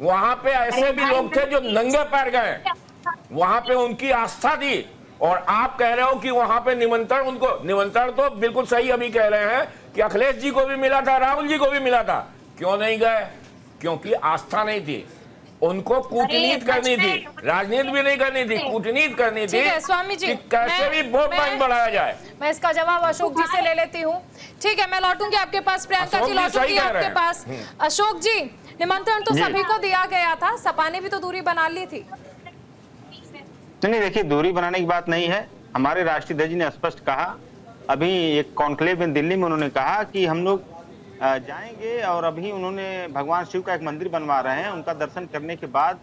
वहाँ पे ऐसे भी लोग थे जो नंगे पैर गए, वहाँ पे उनकी आस्था थी। और आप कह रहे हो कि वहां पे निमंत्रण, उनको निमंत्रण तो बिल्कुल सही अभी कह रहे हैं कि अखिलेश जी को भी मिला था, राहुल जी को भी मिला था, क्यों नहीं गए? क्योंकि आस्था नहीं थी, उनको कूटनीति करनी थी, राजनीति भी नहीं करनी थी, कूटनीति करनी थी। स्वामी जी, कैसे भी वोट बैंक बढ़ाया जाए। मैं इसका जवाब अशोक जी से ले लेती हूँ। ठीक है, मैं लौटूंगी आपके पास, प्रियंका जी लौटूंगी आपके पास। अशोक जी, निमंत्रण तो सभी को दिया गया था, सपा ने भी तो दूरी बना ली थी। नहीं, देखिए, दूरी बनाने की बात नहीं है। हमारे राष्ट्रीय अध्यक्ष जी ने स्पष्ट कहा, अभी एक कॉन्क्लेव में दिल्ली में उन्होंने कहा कि हम लोग जाएंगे, और अभी उन्होंने भगवान शिव का एक मंदिर बनवा रहे हैं, उनका दर्शन करने के बाद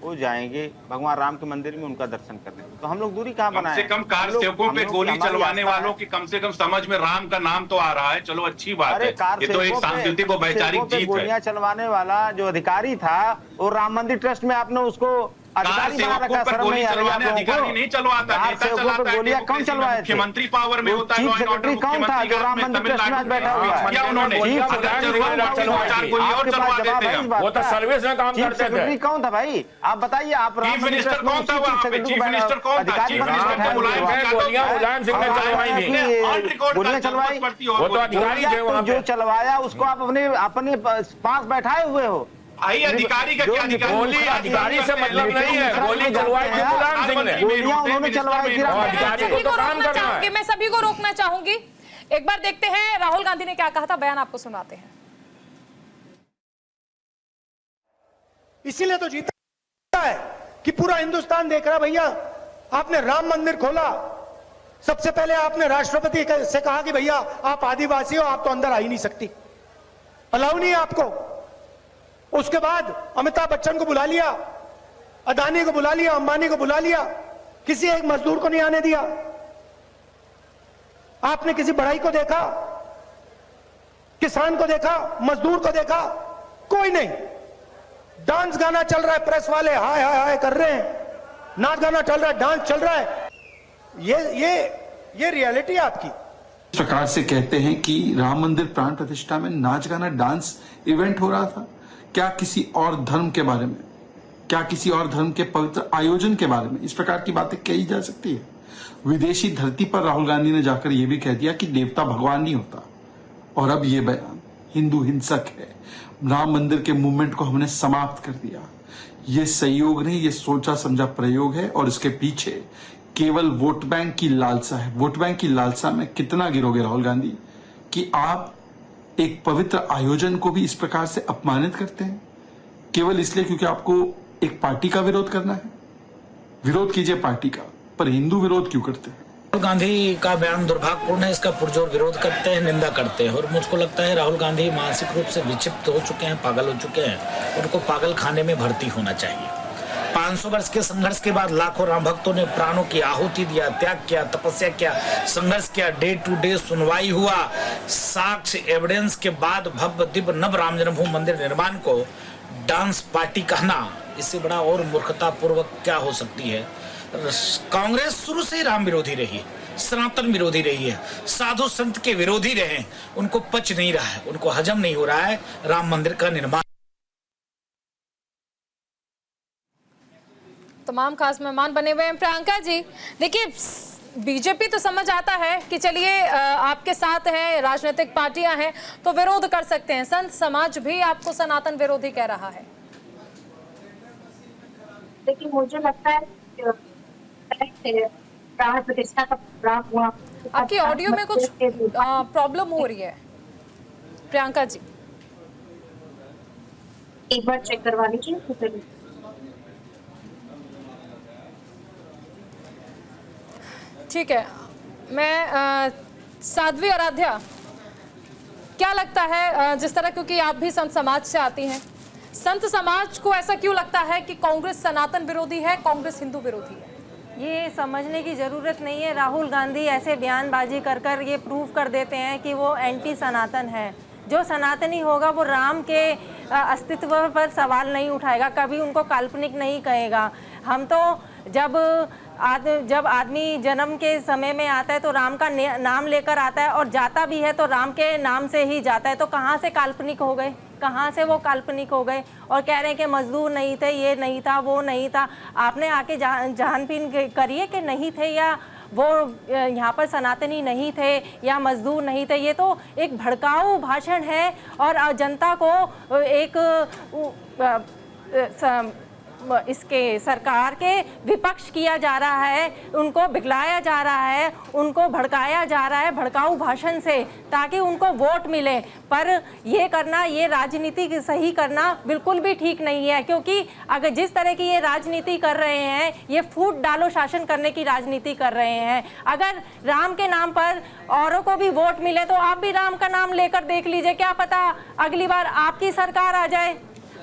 वो जाएंगे भगवान राम के मंदिर में उनका दर्शन करने। तो हम लोग दूरी कहाँ बनाए? कम से कम कार सेवकों पे गोली चलवाने वालों की कम से कम समझ में राम का नाम तो आ रहा है, चलो अच्छी बात है, ये तो एक सांस्कृतिक और वैचारिक जीत है। गोलियां चलवाने वाला जो अधिकारी था और राम मंदिर ट्रस्ट में आपने उसको अधिकारी बना रखा है। शर्म नहीं आ रही आप लोगों को? अधिकारी नहीं चलवाता, नेता चलाता है। गोलियां कौन चलवाए थे? मुख्यमंत्री पावर में होता है, चीफ सेक्रेटरी कौन था जो राम मंदिर ट्रस्ट में बैठा हुआ है? क्या उन्होंने चीफ अगर सेक्रेटरी जरूरत है, कौन था? चार कोई और आपके चलवा पास जवाब देते है हैं। इस बात वो तो का? सर्विस में काम चीफ करते थे। सेक्रेटरी कौन था भाई? आप बताइए। आप राम चीफ मंदिर मिनिस्टर ट्रस्ट में कौन था वहाँ पे? सेक्रेटरी चीफ मिनिस्टर कौन था? अधिकारी चीफ बना मिनिस्टर रखा को है। मुलायम है, गोलियां मुलायम सिंह ने चलवाई थी। ऑन रिकॉर्ड गोलियां का चलवाई? वो तो अधिकारी थे वहाँ जो पे। चलवाया उसको आप अपने पास बैठाए हुए हो। आई अधिकारी का क्या अधिकारी? गोली अधिकारी से मतलब नहीं है, गोली चलवाई थी मुलायम सिंह ने। गोलियां उन्होंने चलवाई थी। और अधिकारी को सभी तो को काम रोकना करना चाहूंगी, है। मैं सभी को रोकना चाहूंगी। एक बार देखते हैं राहुल गांधी ने क्या कहा था, बयान आपको सुनाते हैं। इसीलिए तो जीता है कि पूरा हिंदुस्तान देख रहा। भैया आपने राम मंदिर खोला, सबसे पहले आपने राष्ट्रपति से कहा कि भैया आप आदिवासी हो, आप तो अंदर आ ही नहीं सकती, अलाउ नहीं है आपको। उसके बाद अमिताभ बच्चन को बुला लिया, अदानी को बुला लिया, अंबानी को बुला लिया, किसी एक मजदूर को नहीं आने दिया। आपने किसी बढ़ई को देखा, किसान को देखा, मजदूर को देखा? कोई नहीं। डांस गाना चल रहा है, प्रेस वाले हाय हाय हाय कर रहे हैं, नाच गाना चल रहा है, डांस चल रहा है। ये रियलिटी है आपकी। इस प्रकार से कहते हैं कि राम मंदिर प्राण प्रतिष्ठा में नाच गाना डांस इवेंट हो रहा था। क्या किसी और धर्म के बारे में, क्या किसी और धर्म के पवित्र आयोजन के बारे में इस प्रकार की बातें कही जा सकती है? विदेशी धरती पर राहुल गांधी ने जाकर यह भी कह दिया कि देवता भगवान नहीं होता। और अब ये बयान हिंदू हिंसक है, राम मंदिर के मूवमेंट को हमने समाप्त कर दिया। ये सहयोग नहीं, ये सोचा समझा प्रयोग है और इसके पीछे केवल वोट बैंक की लालसा है। वोट बैंक की लालसा में कितना गिरोगे राहुल गांधी कि आप एक पवित्र आयोजन को भी इस प्रकार से अपमानित करते हैं केवल इसलिए क्योंकि आपको एक पार्टी का विरोध करना है? विरोध कीजिए पार्टी का, पर हिंदू विरोध क्यों करते हैं? राहुल गांधी का बयान दुर्भाग्यपूर्ण है, इसका पुरजोर विरोध करते हैं, निंदा करते हैं। और मुझको लगता है राहुल गांधी मानसिक रूप से विक्षिप्त हो चुके हैं, पागल हो चुके हैं। उनको पागल खाने में भर्ती होना चाहिए। 500 वर्ष के संघर्ष के बाद लाखों राम भक्तों ने प्राणों की आहुति दिया, त्याग किया, तपस्या किया, संघर्ष किया, डे टू डे सुनवाई हुआ। साक्ष्य एविडेंस के बाद भव्य दिव्य नव राम जन्मभूमि मंदिर निर्माण को डांस पार्टी कहना, इससे बड़ा और मूर्खता पूर्वक क्या हो सकती है? कांग्रेस शुरू से ही राम विरोधी रही है, सनातन विरोधी रही है, साधु संत के विरोधी रहे। उनको पच नहीं रहा है, उनको हजम नहीं हो रहा है राम मंदिर का निर्माण। तमाम खास मेहमान बने हुए हैं। प्रियंका जी, देखिए बीजेपी तो समझ आता है कि चलिए आपके साथ है, राजनीतिक पार्टियां हैं तो विरोध कर सकते हैं। संत समाज भी आपको सनातन विरोधी कह रहा है। लेकिन मुझे लगता है प्राण प्रतिष्ठा का प्रोग्राम हुआ। आपकी ऑडियो में कुछ प्रॉब्लम हो रही है प्रियंका जी, एक बार चेक करवा लीजिए। ठीक है। मैं साध्वी आराध्या, क्या लगता है जिस तरह, क्योंकि आप भी संत समाज से आती हैं, संत समाज को ऐसा क्यों लगता है कि कांग्रेस सनातन विरोधी है, कांग्रेस हिंदू विरोधी है? ये समझने की ज़रूरत नहीं है। राहुल गांधी ऐसे बयानबाजी कर कर ये प्रूव कर देते हैं कि वो एंटी सनातन है। जो सनातनी होगा वो राम के अस्तित्व पर सवाल नहीं उठाएगा, कभी उनको काल्पनिक नहीं कहेगा। हम तो जब आदमी जन्म के समय में आता है तो राम का नाम लेकर आता है, और जाता भी है तो राम के नाम से ही जाता है। तो कहाँ से काल्पनिक हो गए, कहाँ से वो काल्पनिक हो गए? और कह रहे हैं कि मजदूर नहीं थे, ये नहीं था, वो नहीं था। आपने आके जानबीन करिए कि नहीं थे, या वो यहाँ पर सनातनी नहीं थे, या मजदूर नहीं थे। ये तो एक भड़काऊ भाषण है और जनता को एक इसके सरकार के विपक्ष किया जा रहा है, उनको बिगलाया जा रहा है, उनको भड़काया जा रहा है भड़काऊ भाषण से, ताकि उनको वोट मिले। पर ये करना, ये राजनीति सही करना बिल्कुल भी ठीक नहीं है, क्योंकि अगर जिस तरह की ये राजनीति कर रहे हैं, ये फूट डालो शासन करने की राजनीति कर रहे हैं। अगर राम के नाम पर औरों को भी वोट मिले तो आप भी राम का नाम लेकर देख लीजिए, क्या पता अगली बार आपकी सरकार आ जाए।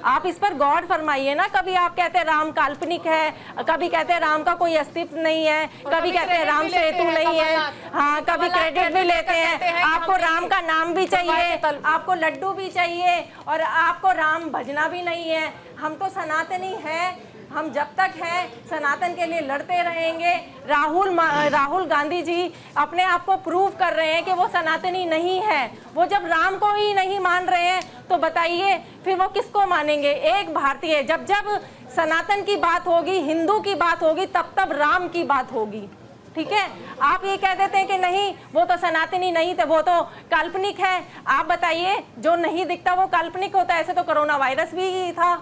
आप इस पर गौर फरमाइए ना। कभी आप कहते हैं राम काल्पनिक है, कभी कहते हैं राम का कोई अस्तित्व नहीं है, कभी कहते हैं राम सेतु नहीं है, हाँ कभी क्रेडिट भी लेते हैं। आपको राम का नाम भी चाहिए, आपको लड्डू भी चाहिए, और आपको राम भजना भी नहीं है। हम तो सनातनी हैं, हम जब तक हैं सनातन के लिए लड़ते रहेंगे। राहुल गांधी जी अपने आप को प्रूव कर रहे हैं कि वो सनातनी नहीं है। वो जब राम को ही नहीं मान रहे हैं तो बताइए फिर वो किसको मानेंगे? एक भारतीय, जब जब सनातन की बात होगी, हिंदू की बात होगी, तब तब राम की बात होगी। ठीक है, आप ये कह देते हैं कि नहीं वो तो सनातनी नहीं थे, वो तो काल्पनिक है। आप बताइए, जो नहीं दिखता वो काल्पनिक होता है। ऐसे तो कोरोना वायरस भी था,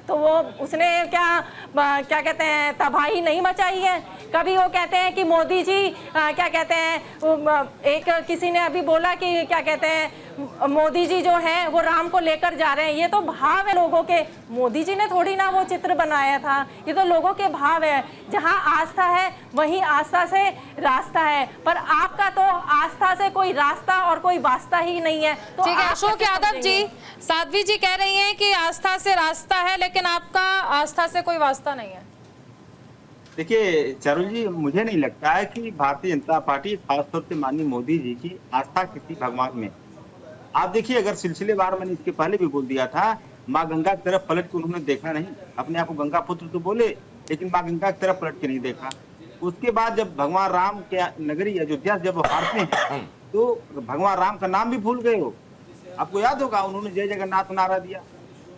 तो वो उसने क्या कहते हैं तबाही नहीं मचाई है। कभी वो कहते हैं कि मोदी जी क्या कहते हैं, एक किसी ने अभी बोला कि क्या कहते हैं मोदी जी जो हैं वो राम को लेकर जा रहे हैं। ये तो भाव है लोगों के, मोदी जी ने थोड़ी ना वो चित्र बनाया था, ये तो लोगों के भाव है। जहाँ आस्था है वहीं आस्था से रास्ता है, पर आपका तो आस्था से कोई रास्ता और कोई वास्ता ही नहीं है। तो ठीक है, अशोक यादव जी, साध्वी जी कह रही हैं कि आस्था से रास्ता है, लेकिन आपका आस्था से कोई वास्ता नहीं है। देखिए चारुल जी, मुझे नहीं लगता है कि भारतीय जनता पार्टी, खासतौर से माननीय मोदी जी की आस्था किसी भगवान में। आप देखिए, अगर सिलसिलेवार, मैंने इसके पहले भी बोल दिया था, माँ गंगा की तरफ पलट के उन्होंने देखा नहीं। अपने आप को गंगा पुत्र तो बोले, लेकिन माँ गंगा की तरफ पलट के नहीं देखा। उसके बाद जब भगवान राम के नगरी अयोध्या जब हारते हैं तो भगवान राम का नाम भी भूल गए हो। आपको याद होगा, उन्होंने जय जगन्नाथ नारा दिया।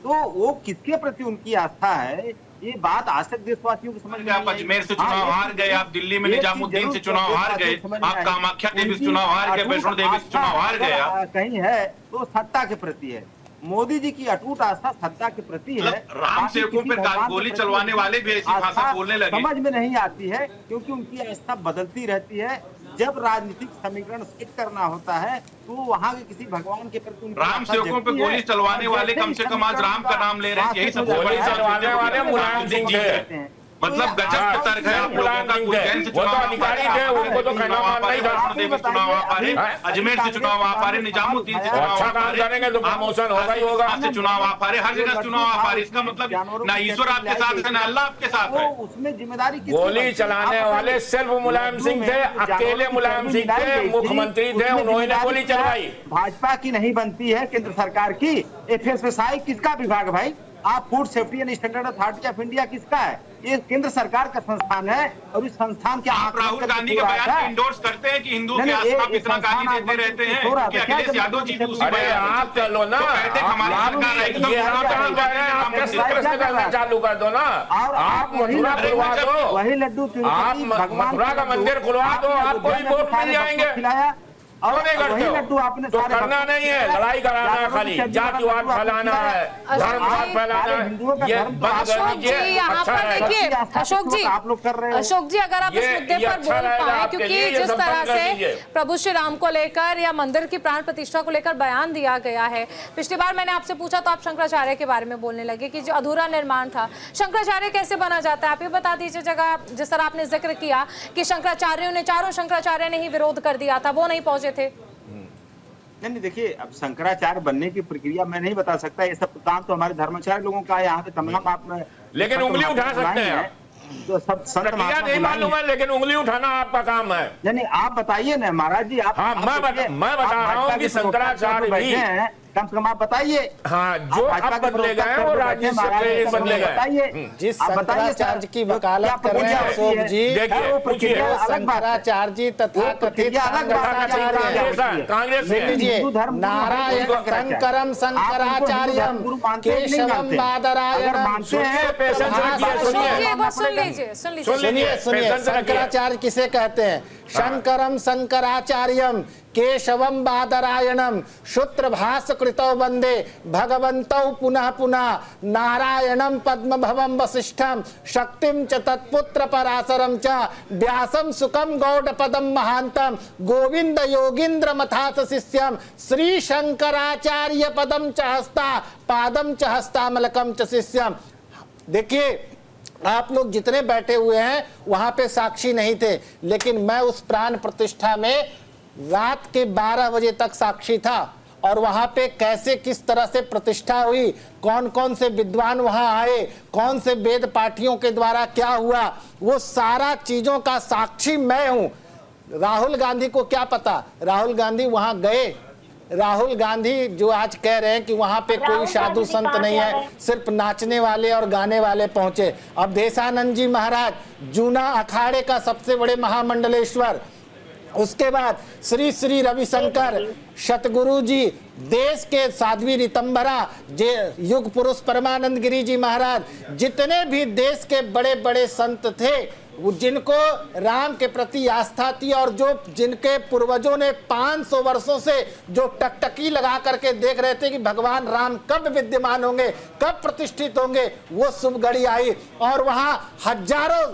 तो वो किसके प्रति उनकी आस्था है, ये बात आज तक देशवासियों को समझ में आप अजमेर से चुनाव हार गए, आप दिल्ली में निजामुद्दीन से चुनाव हार गए, आप कामाख्या देवी से चुनाव हार गए, वैष्णो देवी से चुनाव हार गए। कहीं है तो सत्ता के प्रति है। मोदी जी की अटूट आस्था सत्ता के प्रति है। राम सेवकों पर गोली चलवाने वाले भी ऐसी भाषा बोलने लगे। समझ में नहीं आती है, क्योंकि उनकी आस्था बदलती रहती है। जब राजनीतिक समीकरण सेट करना होता है तो वहाँ के किसी भगवान के प्रति राम सेवकों पे गोली चलवाने वाले कम से कम आज राम का नाम ले रहे हैं। यही सबसे बड़ी चलवाने वाले मुलायम सिंह जी, मतलब गजब का तर्क है आप लोगों का। कोई जैन से चुनाव अधिकारी थे, उनको तो कहना मानना ही था। देवी से चुनाव आ पा रहे, अजमेर से चुनाव आ पा रहे, निजामुद्दीन से चुनाव आ पा रहे, तो प्रमोशन होगा ही होगा, से चुनाव आ पा रहे, हर जगह चुनाव आ पा रहे। इसका मतलब ना ईश्वर आपके साथ है ना अल्लाह आपके साथ है। उसमें जिम्मेदारी गोली चलाने वाले सिर्फ मुलायम सिंह थे, अकेले मुलायम सिंह थे, मुख्यमंत्री थे, उन्होंने गोली चलवाई। भाजपा की नहीं बनती है केंद्र सरकार की। एफएसएसआई किसका विभाग भाई? आप food safety and standard authority of India किसका है? ये केंद्र सरकार का संस्थान है। और इस संस्थान के आप राहुल गांधी के बयान को इंडोर्स करते हैं कि हिंदुओं के आस्था पे इतना गाली देते रहते हैं कि अखिलेश यादव जी भी उसी बयान आप चलो ना, कहते हमारी सरकार रहेगी तो चालू कर दो ना। आप मथुरा खुलवा दो, वही लड्डू आप मथुरा का मंदिर खुलवा दो, आपको भी वोट मिल जाएंगे। खिलाया और नहीं करते हो तो करना नहीं है, लड़ाई कराना है, खाली जातिवाद फैलाना है, धर्मवाद फैलाना है, ये बंद कर दीजिए। यहाँ पर देखिए अशोक जी, आप लोग कर रहे हो। अशोक जी अगर आप इस मुद्दे पर बोल पाए, क्योंकि जिस तरह से प्रभु श्री राम को लेकर या मंदिर की प्राण प्रतिष्ठा को लेकर बयान दिया गया है, पिछली बार मैंने आपसे पूछा तो आप शंकराचार्य के बारे में बोलने लगे कि जो अधूरा निर्माण था, शंकराचार्य कैसे बना जाता है, आप ये बता दीजिए। जगह जिस तरह आपने जिक्र किया कि शंकराचार्यों ने, चारों शंकराचार्य ने ही विरोध कर दिया था, वो नहीं पहुंचे थे। नहीं देखिए, अब शंकराचार्य बनने की प्रक्रिया मैं नहीं बता सकता। ये सब काम तो हमारे धर्माचार्य लोगों का है। यहाँ पे तमाम आप लेकिन उंगली उठा सकते हैं, तो सब संत नहीं मालूम है, लेकिन उंगली उठाना आपका काम है। यानी आप बताइए ना महाराज जी। आप हाँ, मैं बता रहा हूँ कि शंकराचार्य भी कम से कम आप बताइए। हाँ, जो आप बदले गए हैं वो राजनीति से बदले गए। जिस शंकराचार्य की वकालत कर रहे हैं अशोक जी, देखिए शंकराचार्य जी तथा कथित कांग्रेस नारायण शंकरम शंकराचार्यम केशवम बादरायणम। सुनिए शंकराचार्य किसे कहते हैं? शंकरम शंकराचार्यम केशवम बादरायणम शूत्रभाष कृतौ वंदे भगवन्तौ पुनः पुनः नारायणम पद्मभवम वसिष्ठम शक्तिम च तत्पुत्र पराशरम च व्यासम सुकम गौडपदम महांतम गोविंद योगींद्र मथास शिष्यम श्री शंकराचार्य पदम च हस्ता पादम च हस्तामलकम च शिष्यम। देखिए, आप लोग जितने बैठे हुए हैं वहां पे साक्षी नहीं थे, लेकिन मैं उस प्राण प्रतिष्ठा में रात के 12 बजे तक साक्षी था। और वहां पे कैसे किस तरह से प्रतिष्ठा हुई, कौन कौन से विद्वान वहां आए, कौन से वेद पाठियों के द्वारा क्या हुआ, वो सारा चीजों का साक्षी मैं हूं। राहुल गांधी को क्या पता? राहुल गांधी वहां गए राहुल गांधी जो आज कह रहे हैं कि वहां पे कोई साधु संत नहीं है, सिर्फ नाचने वाले और गाने वाले पहुंचे। अब देशानंद जी महाराज जूना अखाड़े का सबसे बड़े महामंडलेश्वर, उसके बाद श्री श्री रविशंकर सतगुरु जी, देश के साध्वी रितंबरा, युग पुरुष परमानंद गिरी जी महाराज, जितने भी देश के बड़े बड़े संत थे जिनको राम के प्रति आस्था थी और जो जिनके पूर्वजों ने 500 वर्षों से जो टकटकी लगा करके देख रहे थे कि भगवान राम कब विद्यमान होंगे, कब प्रतिष्ठित होंगे, वो शुभ घड़ी आई और वहां हजारों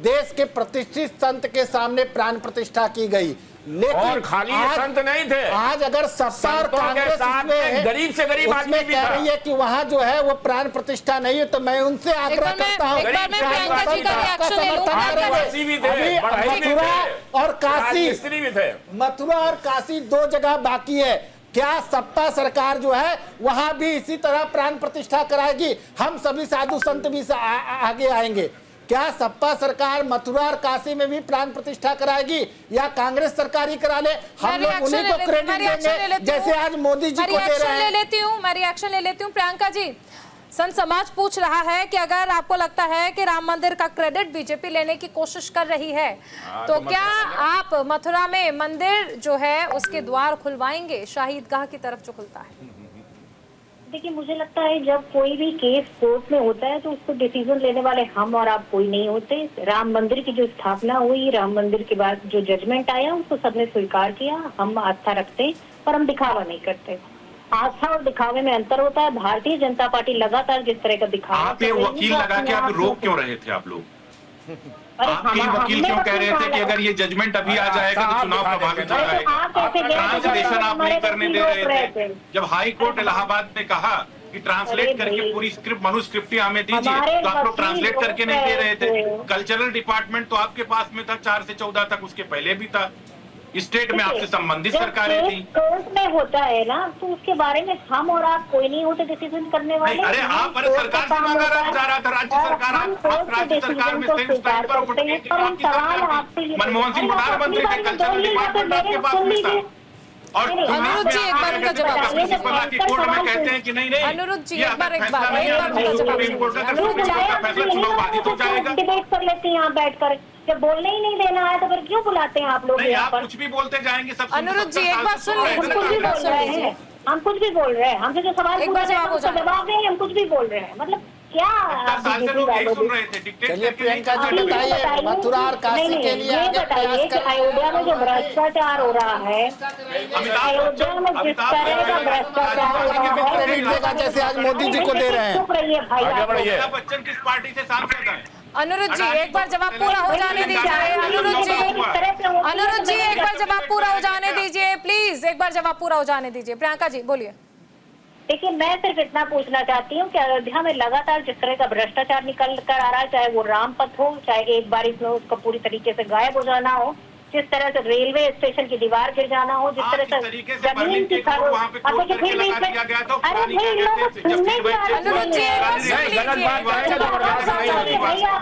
देश के प्रतिष्ठित संत के सामने प्राण प्रतिष्ठा की गई। लेकिन और खाली ये संत नहीं थे, आज अगर सत्ता और कांग्रेस में गरीब से गरीब आदमी भी कह रही है कि वहां जो है वो प्राण प्रतिष्ठा नहीं है, तो मैं उनसे आग्रह करता हूं मथुरा और काशी 2 जगह बाकी है, क्या सपा सरकार जो है वहां भी इसी तरह प्राण प्रतिष्ठा कराएगी? हम सभी साधु संत भी आगे आएंगे। क्या सपा सरकार मथुरा और काशी में भी प्राण प्रतिष्ठा कराएगी या कांग्रेस सरकार ही करा ले? हम लोग उन्हीं को क्रेडिट देंगे जैसे आज मोदी जी को दे रहे हैं। मैं रिएक्शन ले लेती हूँ। प्रियंका जी, संत समाज पूछ रहा है कि अगर आपको लगता है कि राम मंदिर का क्रेडिट बीजेपी लेने की कोशिश कर रही है तो क्या आप मथुरा में मंदिर जो है उसके द्वार खुलवाएंगे शाही ईदगाह की तरफ जो खुलता है? देखिए, मुझे लगता है जब कोई भी केस कोर्ट में होता है तो उसको डिसीजन लेने वाले हम और आप कोई नहीं होते। राम मंदिर की जो स्थापना हुई, राम मंदिर के बाद जो जजमेंट आया उसको सबने स्वीकार किया। हम आस्था रखते हैं पर हम दिखावा नहीं करते। आस्था और दिखावे में अंतर होता है। भारतीय जनता पार्टी लगातार जिस तरह का दिखावा, आप ये वकील लगा के आप रोक क्यों रहे थे? आप लोग आपके वकील क्यों कह रहे थे कि अगर ये जजमेंट अभी आ जाएगा तो चुनाव प्रभावित हो जाएगा? ट्रांसलेशन आप नहीं करने दे रहे थे। जब हाई कोर्ट इलाहाबाद ने कहा कि ट्रांसलेट करके पूरी स्क्रिप्ट मनुस्क्रिप्ट हमें दीजिए, तो आप लोग ट्रांसलेट करके नहीं दे रहे थे। कल्चरल डिपार्टमेंट तो आपके पास में था 4 से 14 तक, उसके पहले भी था। स्टेट में आपसे संबंधित सरकारें थी। कोर्ट में होता है ना, तो उसके बारे में हम और आप कोई नहीं होते डिसीजन करने वाले। अरे आप सरकार से मांगा जा रहा था, राज्य सरकार, आप राज्य सरकार में थे उस टाइम पर। मनमोहन सिंह प्रधानमंत्री थे, कल्चरल डिपार्टमेंट आपके पास में था। और अनुरुद्ध जी एक बार उनका जवाब कोर्ट में कहते हैं कि नहीं नहीं, अनुरुद्ध जी एक बार उनका जवाब डिबेट कर लेते हैं यहाँ बैठकर। जब बोलने ही नहीं देना है तो फिर क्यों बुलाते हैं आप लोग? नहीं, आप कुछ भी बोलते जाएंगे सब। अनुरुद्ध जी एक बार सुन लीजिए, हम कुछ भी बोल रहे हैं। हमसे जो सवाल पूछ रहे हैं उसका जवाब देंगे, हम कुछ भी बोल रहे हैं। मतलब क्या चलिए प्रियंका जी बताइए, मथुरा और काशी के लिए बताइए कि अयोध्या में जो भ्रष्टाचार हो रहा है, अयोध्या में जिस तरह का भ्रष्टाचार हो रहा है, जैसे आज मोदी जी को दे रहे हैं। चुप रहिए भाई। बच्चन किस पार्टी से सांसद हैं? अनुरुद्ध जी एक बार जवाब पूरा हो जाने दीजिए। अनुरुद्ध जी एक बार जवाब पूरा हो जाने दीजिए प्लीज, एक बार जवाब पूरा हो जाने दीजिए। प्रियंका जी बोलिए। देखिए, मैं सिर्फ इतना पूछना चाहती हूँ कि अयोध्या में लगातार जिस तरह का भ्रष्टाचार निकल कर आ रहा है, चाहे वो रामपथ हो, चाहे एक बार इसमें उसका पूरी तरीके से गायब हो जाना हो, जिस तरह से रेलवे स्टेशन की दीवार गिर जाना हो, जिस तरह से जमीन की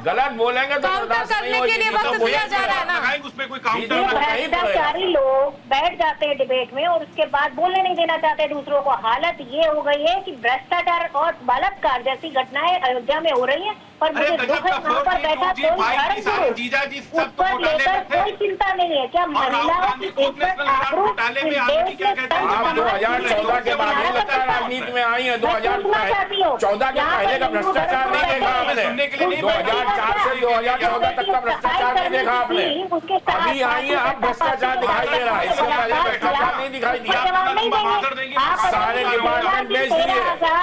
गलत बोलेंगे तो करने के लिए वक्त दिया जा रहा है ना। उसमें कोई काउंटर भ्रष्टाचारी लोग बैठ जाते हैं डिबेट में और उसके बाद बोलने नहीं देना चाहते दूसरों को। हालत ये हो गई है कि भ्रष्टाचार और बलात्कार जैसी घटनाएं अयोध्या में हो रही है। और मुझे दुख है वहाँ पर बैठा कोई लेकर कोई चिंता नहीं है। क्या महिलाओं की इज्जत आबरू आप 2014 के बाद राजनीति में आई है, 2014 के पहले का भ्रष्टाचार नहीं देखा आपने, 2004 से 2014 तक का भ्रष्टाचार नहीं देखा आपने। अभी आई है, अब भ्रष्टाचार दिखाई दे रहा है, इससे पहले भ्रष्टाचार नहीं दिखाई दिया। सारे डिपार्टमेंट बेच दिए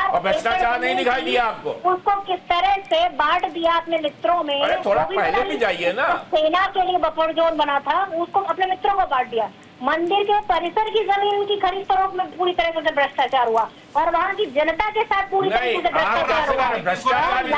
और भ्रष्टाचार नहीं दिखाई दिया आपको। उसको किस तरह से बांट दिया अपने मित्रों में। अरे थोड़ा पहले भी जाइए ना। सेना के लिए बफर जोन बना था, उसको अपने मित्रों को बांट दिया। मंदिर के परिसर की जमीन की खरीद फरोख्त में पूरी तरह से भ्रष्टाचार हुआ और वहाँ की जनता के साथ पूरी तरीके से भ्रष्टाचार हुआ।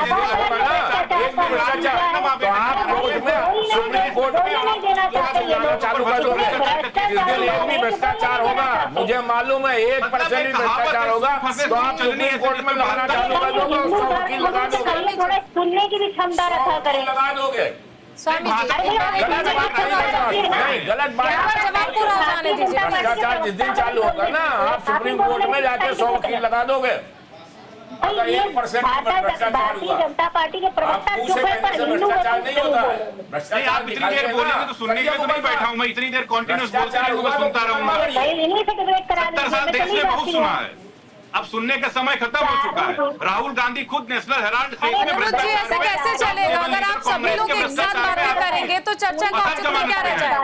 चालू कर दोगे, जिस दिन एक भी भ्रष्टाचार होगा, मुझे मालूम है 1% भी भ्रष्टाचार होगा तो आप सुप्रीम कोर्ट में लगाना चालू कर दोगे, उसका वकील लगा दोगे, थोड़ा सुनने की भी क्षमता रखा करें। लगा दोगे। स्वामी जी नहीं, गलत बात जवाब पूरा हो जाने दीजिए। भ्रष्टाचार जिस दिन चालू होगा ना, आप सुप्रीम कोर्ट में जाके 100 वकील लगा दोगे। अगर 1% भ्रष्टाचार हुआ, जनता पार्टी के आप प्रवक्ता मुंह से कहने से भ्रष्टाचार नहीं होता है। भ्रष्टाचार आप इतनी देर बोलेंगे तो सुनने के लिए तो नहीं बैठा हूं मैं, इतनी देर कॉन्टिन्यूस बोलते रहूंगा, सुनता रहूंगा। 70 साल देश ने बहुत सुना है, अब सुनने का समय खत्म हो चुका है। राहुल गांधी खुद नेशनल हेराल्ड अनुरुद्ध जी, ऐसे कैसे चलेगा? अगर आप सभी लोग एक साथ बातें करेंगे तो चर्चा का औचित्य क्या रह जाएगा?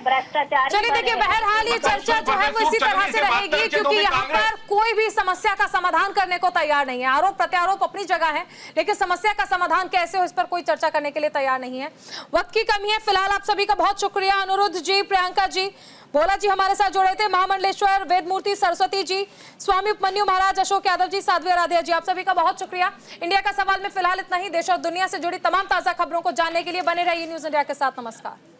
भ्रष्टाचार। चलिए देखिए, बहरहाल ये चर्चा जो है वो इसी तरह से रहेगी, क्योंकि यहाँ पर कोई भी समस्या का समाधान करने को तैयार नहीं है। आरोप प्रत्यारोप अपनी जगह है, लेकिन समस्या का समाधान कैसे हो इस पर कोई चर्चा करने के लिए तैयार नहीं है। वक्त की कमी है। फिलहाल आप सभी का बहुत शुक्रिया। अनुरुद्ध जी, प्रियंका जी, भोला जी हमारे साथ जुड़े थे, महामंडलेश्वर, वेदमूर्ति, सरस्वती जी, स्वामी उपमन्यु महाराज, अशोक यादव जी, साध्वी आराध्या जी, आप सभी का बहुत शुक्रिया। इंडिया का सवाल में फिलहाल इतना ही। देश और दुनिया से जुड़ी तमाम ताजा खबरों को जानने के लिए बने रहिए न्यूज इंडिया के साथ। नमस्कार।